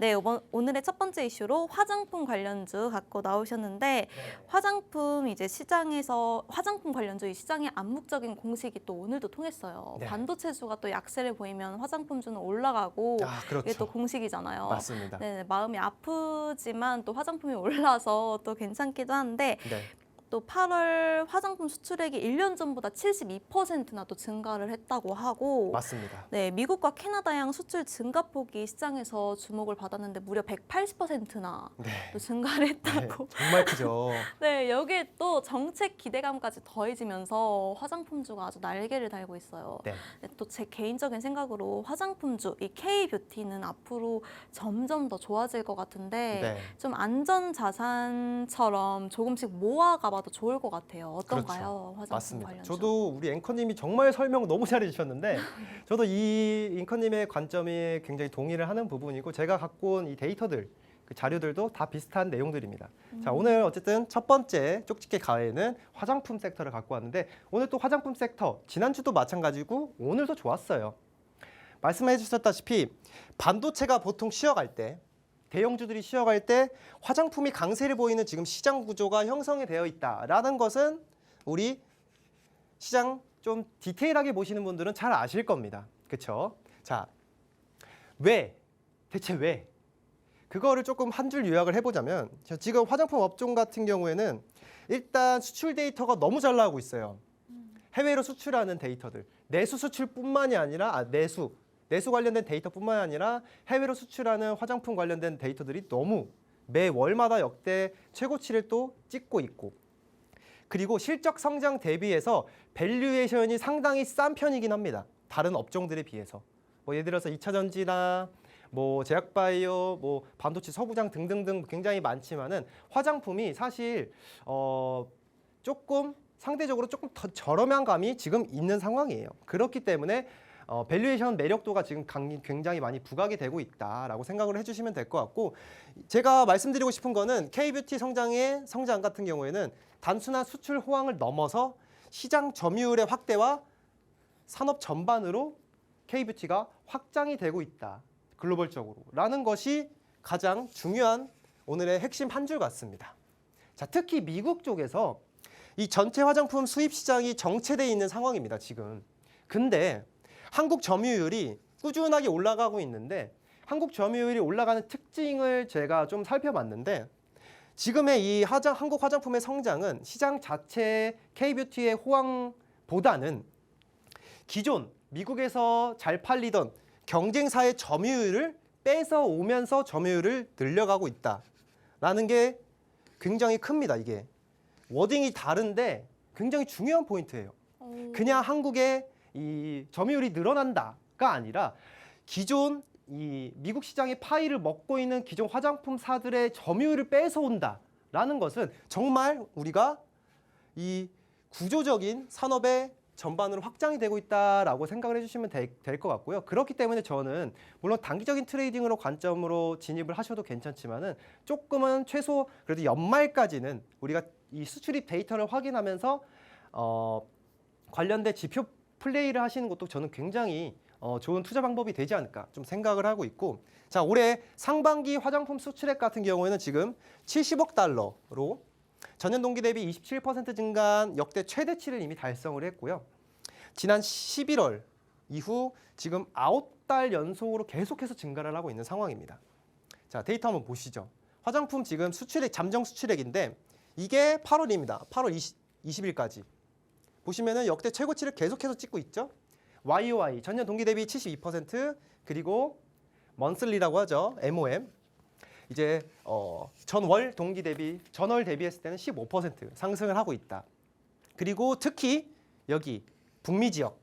네, 오늘의 첫 번째 이슈로 화장품 관련주 갖고 나오셨는데 화장품 이제 시장에서 화장품 관련주 이 시장의 암묵적인 공식이 또 오늘도 통했어요. 네. 반도체주가 또 약세를 보이면 화장품주는 올라가고 그렇죠. 이게 또 공식이잖아요. 맞습니다. 네, 마음이 아프지만 또 화장품이 올라서 또 괜찮기도 한데 네. 또 8월 화장품 수출액이 1년 전보다 72%나 또 증가를 했다고 하고 맞습니다. 네, 미국과 캐나다양 수출 증가폭이 시장에서 주목을 받았는데 무려 180%나 네. 또 증가를 네, 했다고. 정말 크죠. 네, 여기에 또 정책 기대감까지 더해지면서 화장품주가 아주 날개를 달고 있어요. 네. 또 제 개인적인 생각으로 화장품주, 이 K-뷰티는 앞으로 점점 더 좋아질 것 같은데 네. 좀 안전 자산처럼 조금씩 모아가봐도 좋을 것 같아요. 어떤가요? 그렇죠. 화장품 맞습니다. 관련주. 저도 우리 앵커님이 정말 설명 너무 잘해주셨는데 저도 이 앵커님의 관점에 굉장히 동의를 하는 부분이고 제가 갖고 온 이 데이터들, 그 자료들도 다 비슷한 내용들입니다. 자, 오늘 어쨌든 첫 번째 쪽집게 가해는 화장품 섹터를 갖고 왔는데 오늘 또 화장품 섹터, 지난주도 마찬가지고 오늘도 좋았어요. 말씀해 주셨다시피 반도체가 보통 쉬어갈 때 대형주들이 쉬어갈 때 화장품이 강세를 보이는 지금 시장 구조가 형성이 되어 있다라는 것은 우리 시장 좀 디테일하게 보시는 분들은 잘 아실 겁니다. 그렇죠? 자, 대체 왜? 그거를 조금 한 줄 요약을 해보자면 지금 화장품 업종 같은 경우에는 일단 수출 데이터가 너무 잘 나오고 있어요. 해외로 수출하는 데이터들, 내수 수출뿐만이 아니라 내수 관련된 데이터뿐만 아니라 해외로 수출하는 화장품 관련된 데이터들이 너무 매 월마다 역대 최고치를 또 찍고 있고 그리고 실적 성장 대비해서 밸류에이션이 상당히 싼 편이긴 합니다. 다른 업종들에 비해서. 뭐 예를 들어서 2차 전지나 뭐 제약바이오, 뭐 반도체, 서부장 등등등 굉장히 많지만은 화장품이 사실 조금 상대적으로 조금 더 저렴한 감이 지금 있는 상황이에요. 그렇기 때문에 밸류에이션 매력도가 지금 굉장히 많이 부각이 되고 있다라고 생각을 해주시면 될 것 같고 제가 말씀드리고 싶은 거는 K-뷰티 성장 같은 경우에는 단순한 수출 호황을 넘어서 시장 점유율의 확대와 산업 전반으로 K-뷰티가 확장이 되고 있다. 글로벌적으로 라는 것이 가장 중요한 오늘의 핵심 한 줄 같습니다. 자, 특히 미국 쪽에서 이 전체 화장품 수입 시장이 정체되어 있는 상황입니다, 지금. 근데 한국 점유율이 꾸준하게 올라가고 있는데 한국 점유율이 올라가는 특징을 제가 좀 살펴봤는데 지금의 이 한국 화장품의 성장은 시장 자체 K-뷰티의 호황보다는 기존 미국에서 잘 팔리던 경쟁사의 점유율을 뺏어오면서 점유율을 늘려가고 있다라는 게 굉장히 큽니다. 이게 워딩이 다른데 굉장히 중요한 포인트예요. 그냥 한국의 이 점유율이 늘어난다가 아니라 기존 이 미국 시장의 파이를 먹고 있는 기존 화장품사들의 점유율을 뺏어온다라는 것은 정말 우리가 이 구조적인 산업의 전반으로 확장이 되고 있다라고 생각을 해주시면 될 것 같고요. 그렇기 때문에 저는 물론 단기적인 트레이딩으로 관점으로 진입을 하셔도 괜찮지만은 조금은 최소 그래도 연말까지는 우리가 이 수출입 데이터를 확인하면서 관련된 지표 플레이를 하시는 것도 저는 굉장히 좋은 투자 방법이 되지 않을까 좀 생각을 하고 있고 자 올해 상반기 화장품 수출액 같은 경우에는 지금 70억 달러로 전년 동기 대비 27% 증가한 역대 최대치를 이미 달성을 했고요. 지난 11월 이후 지금 9달 연속으로 계속해서 증가를 하고 있는 상황입니다. 자 데이터 한번 보시죠. 화장품 지금 수출액 잠정 수출액인데 이게 8월입니다. 8월 20일까지. 보시면은 역대 최고치를 계속해서 찍고 있죠. YOY 전년 동기 대비 72% 그리고 먼슬리라고 하죠. MOM 이제 전월 동기 대비 전월 대비했을 때는 15% 상승을 하고 있다. 그리고 특히 여기 북미 지역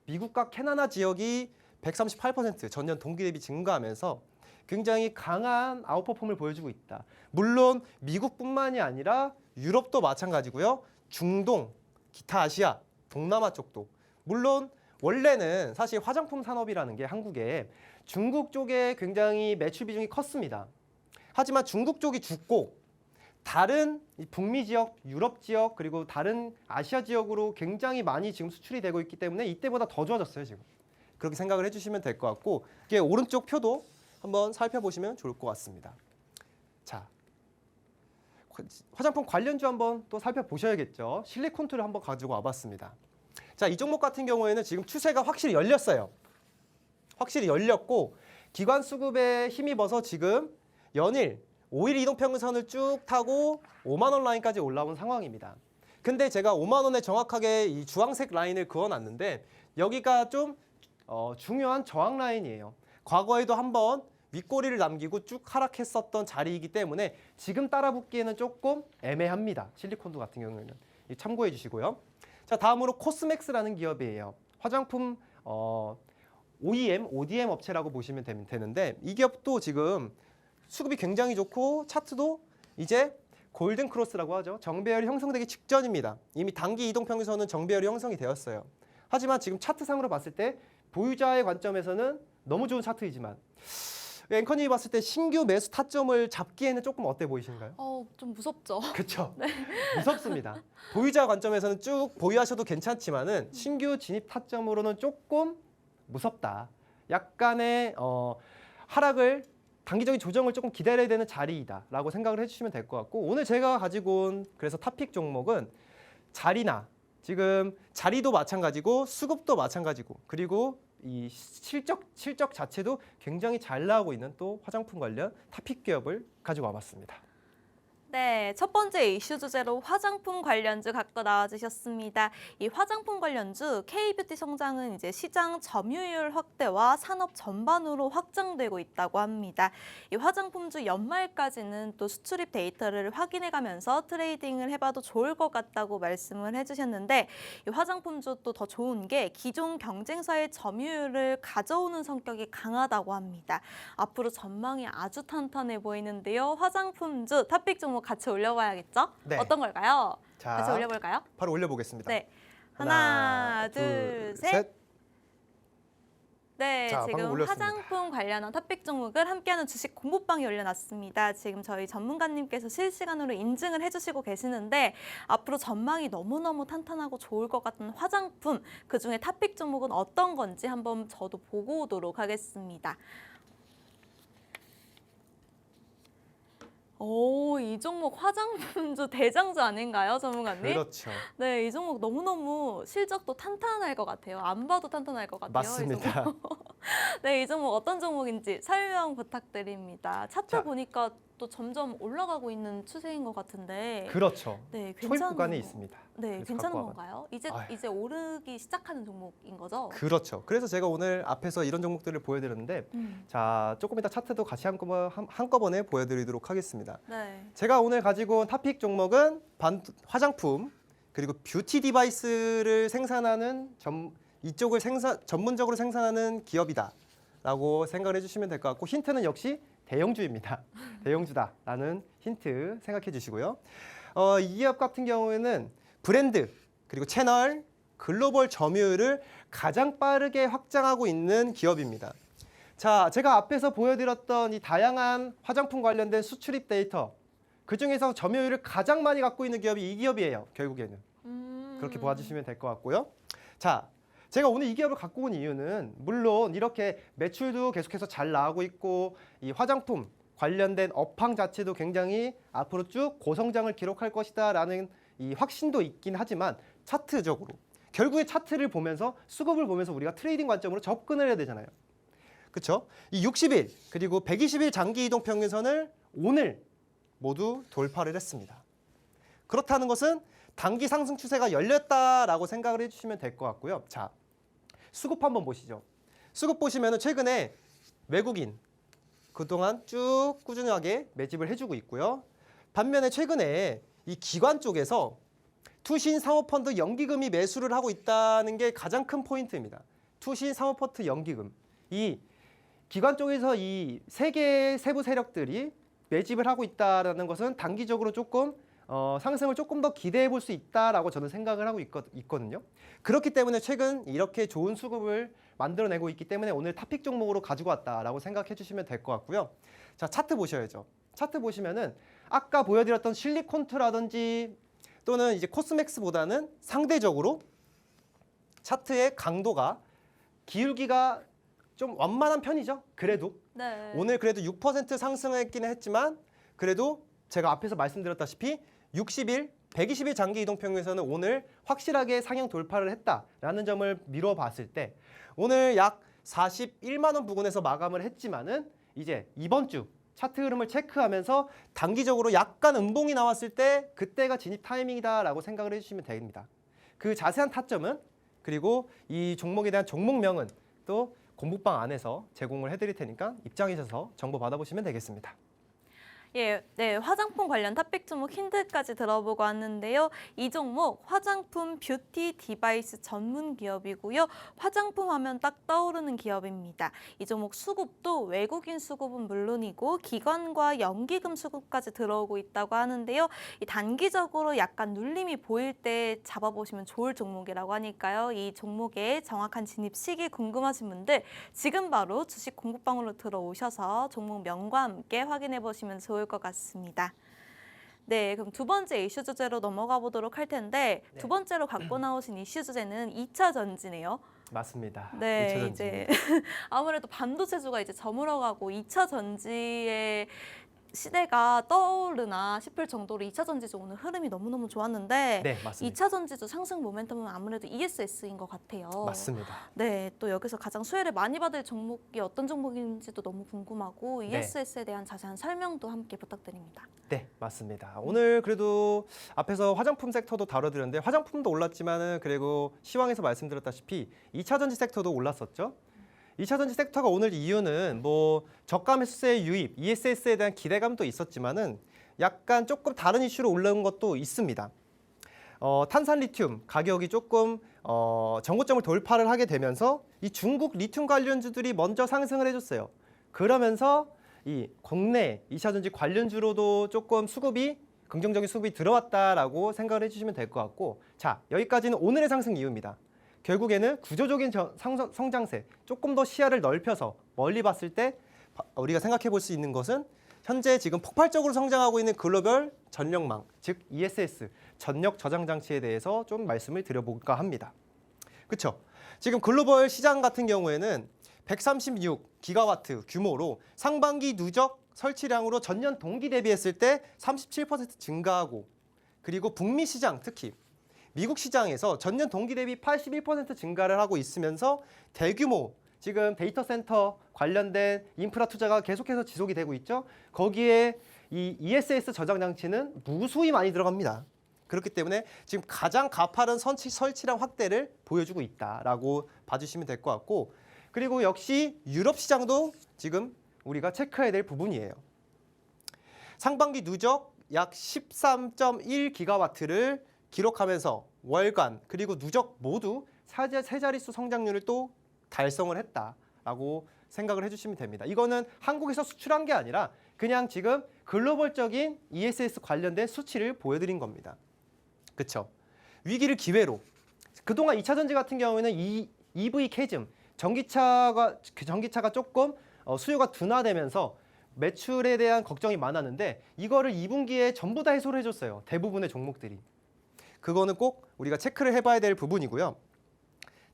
미국과 캐나다 지역이 138% 전년 동기 대비 증가하면서 굉장히 강한 아웃퍼폼을 보여주고 있다. 물론 미국뿐만이 아니라 유럽도 마찬가지고요. 중동, 기타 아시아, 동남아 쪽도 물론 원래는 사실 화장품 산업이라는 게 한국에 중국 쪽에 굉장히 매출 비중이 컸습니다. 하지만 중국 쪽이 죽고 다른 북미 지역, 유럽 지역 그리고 다른 아시아 지역으로 굉장히 많이 지금 수출이 되고 있기 때문에 이때보다 더 좋아졌어요 지금. 그렇게 생각을 해주시면 될 것 같고 이게 오른쪽 표도 한번 살펴보시면 좋을 것 같습니다. 자, 화장품 관련주 한번 또 살펴보셔야겠죠. 실리콘투를 한번 가지고 와봤습니다. 자, 이 종목 같은 경우에는 지금 추세가 확실히 열렸어요. 확실히 열렸고 기관 수급에 힘입어서 지금 연일 5일 이동평균선을 쭉 타고 5만 원 라인까지 올라온 상황입니다. 근데 제가 5만 원에 정확하게 이 주황색 라인을 그어놨는데 여기가 좀 중요한 저항 라인이에요. 과거에도 한번 윗꼬리를 남기고 쭉 하락했었던 자리이기 때문에 지금 따라붙기에는 조금 애매합니다. 실리콘도 같은 경우에는 참고해 주시고요. 자, 다음으로 코스맥스라는 기업이에요. 화장품 OEM, ODM 업체라고 보시면 되는데 이 기업도 지금 수급이 굉장히 좋고 차트도 이제 골든 크로스라고 하죠. 정배열이 형성되기 직전입니다. 이미 단기 이동평균선은 정배열이 형성이 되었어요. 하지만 지금 차트상으로 봤을 때 보유자의 관점에서는 너무 좋은 차트이지만 앵커님이 봤을 때 신규 매수 타점을 잡기에는 조금 어때 보이신가요? 좀 무섭죠. 그렇죠. 무섭습니다. 보유자 관점에서는 쭉 보유하셔도 괜찮지만은 신규 진입 타점으로는 조금 무섭다. 약간의 하락을 단기적인 조정을 조금 기다려야 되는 자리이다라고 생각을 해주시면 될 것 같고 오늘 제가 가지고 온 그래서 탑픽 종목은 자리나 지금 자리도 마찬가지고 수급도 마찬가지고 그리고 이 실적 자체도 굉장히 잘 나오고 있는 또 화장품 관련 탑픽 기업을 가지고 와봤습니다. 네, 첫 번째 이슈 주제로 화장품 관련주 갖고 나와주셨습니다. 이 화장품 관련주 K뷰티 성장은 이제 시장 점유율 확대와 산업 전반으로 확장되고 있다고 합니다. 이 화장품주 연말까지는 또 수출입 데이터를 확인해가면서 트레이딩을 해봐도 좋을 것 같다고 말씀을 해주셨는데 이 화장품주 또 더 좋은 게 기존 경쟁사의 점유율을 가져오는 성격이 강하다고 합니다. 앞으로 전망이 아주 탄탄해 보이는데요. 화장품주 탑픽 종목 같이 올려봐야겠죠? 네. 어떤 걸까요? 자, 같이 올려볼까요? 바로 올려보겠습니다. 네, 하나, 둘, 셋. 네, 자, 방금 지금 올렸습니다. 화장품 관련한 탑픽 종목을 함께하는 주식 공부방에 올려놨습니다. 지금 저희 전문가님께서 실시간으로 인증을 해주시고 계시는데 앞으로 전망이 너무너무 탄탄하고 좋을 것 같은 화장품, 그중에 탑픽 종목은 어떤 건지 한번 저도 보고 오도록 하겠습니다. 오, 이 종목 화장품주 대장주 아닌가요, 전문가님? 그렇죠. 네, 이 종목 너무너무 실적도 탄탄할 것 같아요. 안 봐도 탄탄할 것 같아요. 맞습니다. 이 종목. 네, 이 종목 어떤 종목인지 설명 부탁드립니다. 차트 자. 보니까 또 점점 올라가고 있는 추세인 것 같은데. 그렇죠. 네, 초입 괜찮은 구간에 있습니다. 네, 그래서 괜찮은 갖고 건가요? 아유. 이제 오르기 시작하는 종목인 거죠? 그렇죠. 그래서 제가 오늘 앞에서 이런 종목들을 보여드렸는데 자, 조금 이따 차트도 같이 한꺼번에 보여드리도록 하겠습니다. 네. 제가 오늘 가지고 온 탑픽 종목은 화장품 그리고 뷰티 디바이스를 생산하는 이쪽을 전문적으로 생산하는 기업이다라고 생각을 해주시면 될 것 같고 힌트는 역시 대형주입니다. 대형주다라는 힌트 생각해 주시고요. 이 기업 같은 경우에는 브랜드 그리고 채널, 글로벌 점유율을 가장 빠르게 확장하고 있는 기업입니다. 자, 제가 앞에서 보여드렸던 이 다양한 화장품 관련된 수출입 데이터 그중에서 점유율을 가장 많이 갖고 있는 기업이 이 기업이에요. 결국에는. 그렇게 봐주시면 될 것 같고요. 자, 제가 오늘 이 기업을 갖고 온 이유는 물론 이렇게 매출도 계속해서 잘 나오고 있고 이 화장품 관련된 업황 자체도 굉장히 앞으로 쭉 고성장을 기록할 것이다라는 이 확신도 있긴 하지만 차트적으로 결국에 차트를 보면서 수급을 보면서 우리가 트레이딩 관점으로 접근을 해야 되잖아요. 그렇죠? 이 60일 그리고 120일 장기 이동 평균선을 오늘 모두 돌파를 했습니다. 그렇다는 것은 단기 상승 추세가 열렸다라고 생각을 해주시면 될 것 같고요. 자, 수급 한번 보시죠. 수급 보시면 최근에 외국인 그동안 쭉 꾸준하게 매집을 해주고 있고요. 반면에 최근에 이 기관 쪽에서 투신 사모펀드 연기금이 매수를 하고 있다는 게 가장 큰 포인트입니다. 투신 사모펀드 연기금. 이 기관 쪽에서 이 세 개의 세부 세력들이 매집을 하고 있다는 것은 단기적으로 조금 상승을 조금 더 기대해 볼 수 있다라고 저는 생각을 하고 있거든요. 그렇기 때문에 최근 이렇게 좋은 수급을 만들어내고 있기 때문에 오늘 탑픽 종목으로 가지고 왔다라고 생각해 주시면 될 것 같고요. 자, 차트 보셔야죠. 차트 보시면은 아까 보여드렸던 실리콘트라든지 또는 이제 코스맥스보다는 상대적으로 차트의 강도가 기울기가 좀 완만한 편이죠. 그래도 네. 오늘 그래도 6% 상승했기는 했지만 그래도 제가 앞에서 말씀드렸다시피 60일, 120일 장기 이동 평균에서는 오늘 확실하게 상향 돌파를 했다라는 점을 미뤄봤을 때 오늘 약 41만 원 부근에서 마감을 했지만은 이제 이번 주 차트 흐름을 체크하면서 단기적으로 약간 음봉이 나왔을 때 그때가 진입 타이밍이다라고 생각을 해주시면 됩니다. 그 자세한 타점은 그리고 이 종목에 대한 종목명은 또 공부방 안에서 제공을 해드릴 테니까 입장하셔서 정보 받아보시면 되겠습니다. 예, 네, 화장품 관련 탑픽 종목 힌트까지 들어보고 왔는데요. 이 종목 화장품 뷰티 디바이스 전문 기업이고요. 화장품 하면 딱 떠오르는 기업입니다. 이 종목 수급도 외국인 수급은 물론이고 기관과 연기금 수급까지 들어오고 있다고 하는데요. 이 단기적으로 약간 눌림이 보일 때 잡아보시면 좋을 종목이라고 하니까요. 이 종목의 정확한 진입 시기 궁금하신 분들 지금 바로 주식 공부방으로 들어오셔서 종목명과 함께 확인해 보시면 좋을 것 같습니다. 네, 그럼 두 번째 이슈 주제로 넘어가 보도록 할 텐데 네. 두 번째로 갖고 나오신 이슈 주제는 2차 전지네요. 맞습니다. 네, 2차 전지. 이제 아무래도 반도체주가 이제 저물어가고 2차 전지의 시대가 떠오르나 싶을 정도로 2차 전지주 오늘 흐름이 너무너무 좋았는데 네, 맞습니다. 2차 전지주 상승 모멘텀은 아무래도 ESS인 것 같아요. 맞습니다. 네, 또 여기서 가장 수혜를 많이 받을 종목이 어떤 종목인지도 너무 궁금하고 ESS에 대한 자세한 설명도 함께 부탁드립니다. 네, 맞습니다. 오늘 그래도 앞에서 화장품 섹터도 다뤄드렸는데 화장품도 올랐지만은 그리고 시황에서 말씀드렸다시피 2차 전지 섹터도 올랐었죠. 2차 전지 섹터가 오늘 이유는 뭐 저가 매수세의 유입, ESS에 대한 기대감도 있었지만은 약간 조금 다른 이슈로 올라온 것도 있습니다. 탄산 리튬 가격이 조금 전고점을 돌파를 하게 되면서 이 중국 리튬 관련주들이 먼저 상승을 해줬어요. 그러면서 이 국내 2차 전지 관련주로도 조금 긍정적인 수급이 들어왔다라고 생각을 해주시면 될 것 같고, 자, 여기까지는 오늘의 상승 이유입니다. 결국에는 구조적인 성장세, 조금 더 시야를 넓혀서 멀리 봤을 때 우리가 생각해 볼 수 있는 것은 현재 지금 폭발적으로 성장하고 있는 글로벌 전력망, 즉 ESS, 전력 저장 장치에 대해서 좀 말씀을 드려볼까 합니다. 그렇죠? 지금 글로벌 시장 같은 경우에는 136기가와트 규모로 상반기 누적 설치량으로 전년 동기 대비했을 때 37% 증가하고, 그리고 북미 시장 특히 미국 시장에서 전년 동기 대비 81% 증가를 하고 있으면서 대규모 지금 데이터 센터 관련된 인프라 투자가 계속해서 지속이 되고 있죠. 거기에 이 ESS 저장 장치는 무수히 많이 들어갑니다. 그렇기 때문에 지금 가장 가파른 설치량 확대를 보여주고 있다라고 봐주시면 될 것 같고, 그리고 역시 유럽 시장도 지금 우리가 체크해야 될 부분이에요. 상반기 누적 약 13.1기가와트를 기록하면서 월간 그리고 누적 모두 세 자릿수 성장률을 또 달성을 했다라고 생각을 해주시면 됩니다. 이거는 한국에서 수출한 게 아니라 그냥 지금 글로벌적인 ESS 관련된 수치를 보여드린 겁니다. 그렇죠? 위기를 기회로. 그동안 2차 전지 같은 경우에는 이 EV 캐즘, 전기차가 조금 수요가 둔화되면서 매출에 대한 걱정이 많았는데 이거를 2분기에 전부 다 해소를 해줬어요. 대부분의 종목들이. 그거는 꼭 우리가 체크를 해봐야 될 부분이고요.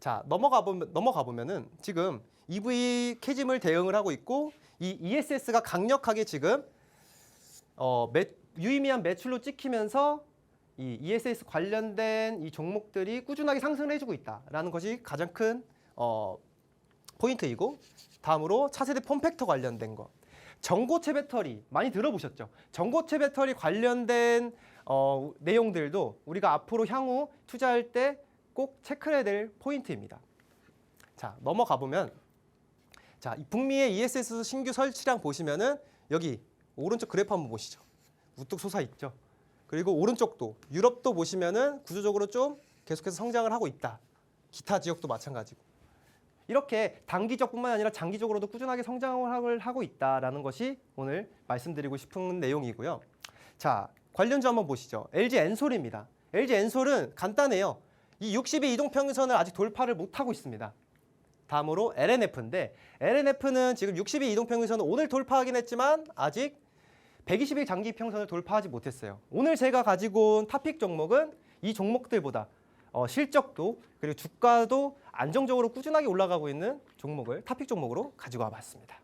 자, 넘어가 보면은 지금 EV 캐즘을 대응을 하고 있고 이 ESS가 강력하게 지금 유의미한 매출로 찍히면서 이 ESS 관련된 이 종목들이 꾸준하게 상승을 해주고 있다라는 것이 가장 큰 포인트이고, 다음으로 차세대 폼팩터 관련된 거. 전고체 배터리 많이 들어보셨죠? 전고체 배터리 관련된 내용들도 우리가 앞으로 향후 투자할 때 꼭 체크해야 될 포인트입니다. 자, 넘어가 보면, 자, 이 북미의 ESS 신규 설치량 보시면은 여기 오른쪽 그래프 한번 보시죠. 우뚝 솟아 있죠. 그리고 오른쪽도 유럽도 보시면은 구조적으로 좀 계속해서 성장을 하고 있다. 기타 지역도 마찬가지고. 이렇게 단기적뿐만 아니라 장기적으로도 꾸준하게 성장을 하고 있다라는 것이 오늘 말씀드리고 싶은 내용이고요. 자, 관련주 한번 보시죠. LG 엔솔입니다. LG 엔솔은 간단해요. 이 60의 이동평균선을 아직 돌파를 못하고 있습니다. 다음으로 LNF인데 LNF는 지금 60의 이동평균선을 오늘 돌파하긴 했지만 아직 120일 장기 평선을 돌파하지 못했어요. 오늘 제가 가지고 온 탑픽 종목은 이 종목들보다 실적도 그리고 주가도 안정적으로 꾸준하게 올라가고 있는 종목을 탑픽 종목으로 가지고 와봤습니다.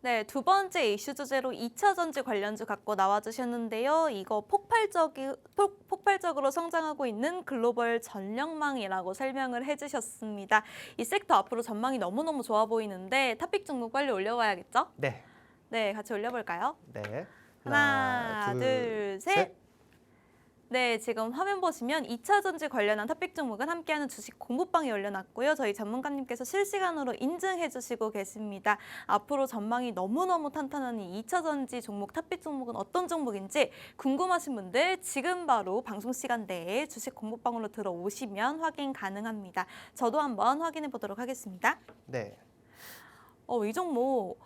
네, 두 번째 이슈 주제로 2차 전지 관련주 갖고 나와주셨는데요. 이거 폭발적으로 성장하고 있는 글로벌 전력망이라고 설명을 해주셨습니다. 이 섹터 앞으로 전망이 너무너무 좋아 보이는데 탑픽 종목 빨리 올려봐야겠죠? 네. 네, 같이 올려볼까요? 네. 하나, 둘, 셋. 네, 지금 화면 보시면 2차 전지 관련한 탑픽 종목은 함께하는 주식 공부방에 올려놨고요. 저희 전문가님께서 실시간으로 인증해 주시고 계십니다. 앞으로 전망이 너무너무 탄탄한 이 2차 전지 종목 탑픽 종목은 어떤 종목인지 궁금하신 분들 지금 바로 방송 시간대에 주식 공부방으로 들어오시면 확인 가능합니다. 저도 한번 확인해 보도록 하겠습니다. 네. 이 종목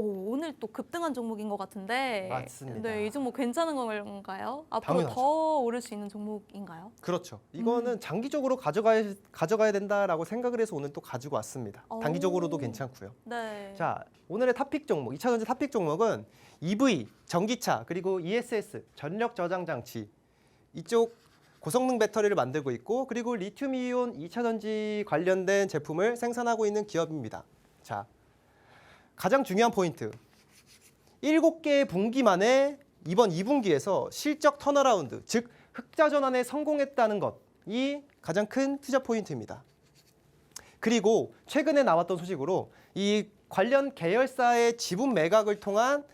오늘 또 급등한 종목인 것 같은데. 맞습니다. 네, 이 종목 괜찮은 건가요? 앞으로 당연하죠. 더 오를 수 있는 종목인가요? 그렇죠. 이거는 장기적으로 가져가야 된다라고 생각을 해서 오늘 또 가지고 왔습니다. 오. 단기적으로도 괜찮고요. 네. 자, 오늘의 탑픽 종목, 2차 전지 탑픽 종목은 EV, 전기차, 그리고 ESS, 전력 저장 장치 이쪽 고성능 배터리를 만들고 있고 그리고 리튬이온 2차 전지 관련된 제품을 생산하고 있는 기업입니다. 자, 가장 중요한 포인트. 7개의 분기 만에 이번 2분기에서 실적 턴어라운드, 즉 흑자 전환에 성공했다는 것이 가장 큰 투자 포인트입니다. 그리고 최근에 나왔던 소식으로 이 관련 계열사의 지분 매각을 통한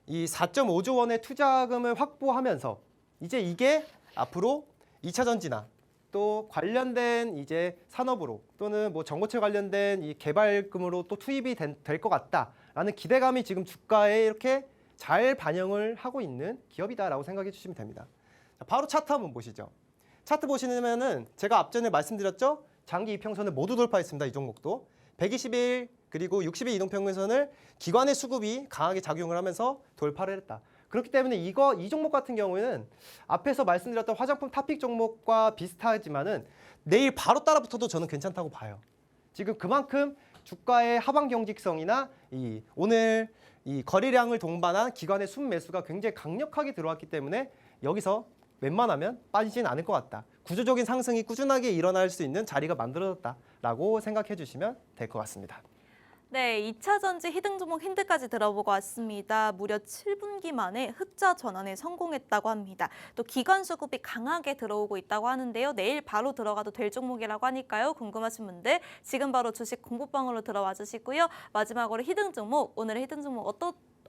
이 4.5조 원의 투자금을 확보하면서 이제 이게 앞으로 2차 전지나 또 관련된 이제 산업으로 또는 뭐 전고체 관련된 이 개발금으로 또 투입이 될 것 같다라는 기대감이 지금 주가에 이렇게 잘 반영을 하고 있는 기업이다라고 생각해 주시면 됩니다. 자, 바로 차트 한번 보시죠. 차트 보시면은 제가 앞전에 말씀드렸죠? 장기 이평선을 모두 돌파했습니다. 이 종목도 121 그리고 60일 이동평균선을 기관의 수급이 강하게 작용을 하면서 돌파를 했다. 그렇기 때문에 이 종목 같은 경우에는 앞에서 말씀드렸던 화장품 탑픽 종목과 비슷하지만은 내일 바로 따라붙어도 저는 괜찮다고 봐요. 지금 그만큼 주가의 하방 경직성이나 오늘 이 거래량을 동반한 기관의 순매수가 굉장히 강력하게 들어왔기 때문에 여기서 웬만하면 빠지진 않을 것 같다. 구조적인 상승이 꾸준하게 일어날 수 있는 자리가 만들어졌다라고 생각해 주시면 될 것 같습니다. 네, 2차 전지 히든 종목 힌트까지 들어보고 왔습니다. 무려 7분기 만에 흑자 전환에 성공했다고 합니다. 또 기관 수급이 강하게 들어오고 있다고 하는데요. 내일 바로 들어가도 될 종목이라고 하니까요. 궁금하신 분들 지금 바로 주식 공부방으로 들어와 주시고요. 마지막으로 히든 종목, 오늘의 히든 종목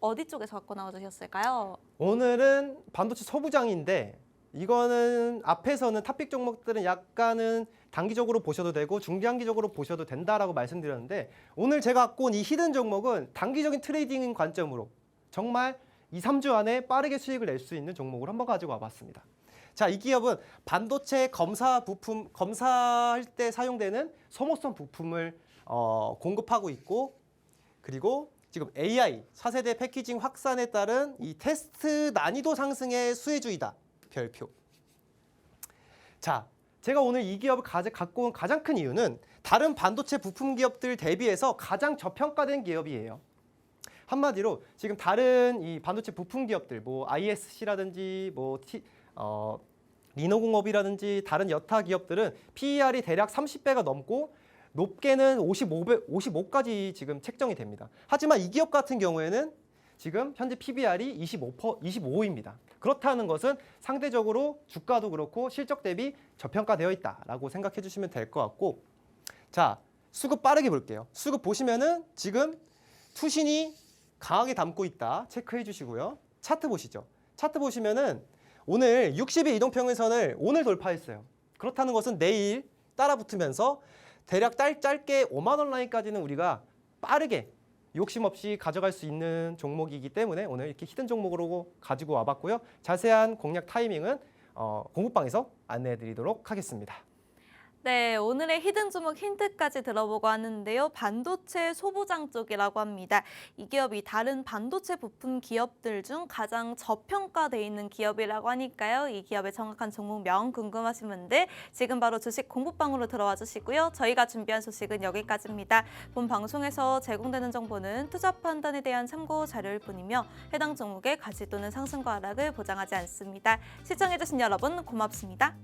어디 쪽에서 갖고 나와주셨을까요? 오늘은 반도체 소부장인데 이거는 앞에서는 탑픽 종목들은 약간은 단기적으로 보셔도 되고 중장기적으로 보셔도 된다라고 말씀드렸는데 오늘 제가 갖고 온 이 히든 종목은 단기적인 트레이딩 관점으로 정말 2, 3주 안에 빠르게 수익을 낼 수 있는 종목을 한번 가지고 와봤습니다. 자, 이 기업은 반도체 검사할 때 사용되는 소모성 부품을 공급하고 있고 그리고 지금 AI, 차세대 패키징 확산에 따른 이 테스트 난이도 상승의 수혜주이다. 별표. 자, 제가 오늘 이 기업을 갖고 온 가장 큰 이유는 다른 반도체 부품 기업들 대비해서 가장 저평가된 기업이에요. 한마디로 지금 다른 이 반도체 부품 기업들, 뭐 ISC라든지 리노공업이라든지 다른 여타 기업들은 PER이 대략 30배가 넘고 높게는 55까지 지금 책정이 됩니다. 하지만 이 기업 같은 경우에는 지금 현재 PBR이 25입니다. 그렇다는 것은 상대적으로 주가도 그렇고 실적 대비 저평가되어 있다라고 생각해 주시면 될 것 같고 자, 수급 빠르게 볼게요. 수급 보시면은 지금 투신이 강하게 담고 있다 체크해 주시고요. 차트 보시죠. 차트 보시면은 오늘 60일 이동평균선을 오늘 돌파했어요. 그렇다는 것은 내일 따라붙으면서 대략 짧게 5만 원 라인까지는 우리가 빠르게 욕심 없이 가져갈 수 있는 종목이기 때문에 오늘 이렇게 히든 종목으로 가지고 와봤고요. 자세한 공략 타이밍은 공부방에서 안내해 드리도록 하겠습니다. 네, 오늘의 히든 종목 힌트까지 들어보고 왔는데요. 반도체 소부장 쪽이라고 합니다. 이 기업이 다른 반도체 부품 기업들 중 가장 저평가돼 있는 기업이라고 하니까요. 이 기업의 정확한 종목명 궁금하신 분들 지금 바로 주식 공부방으로 들어와 주시고요. 저희가 준비한 소식은 여기까지입니다. 본 방송에서 제공되는 정보는 투자 판단에 대한 참고 자료일 뿐이며 해당 종목의 가치 또는 상승과 하락을 보장하지 않습니다. 시청해주신 여러분 고맙습니다.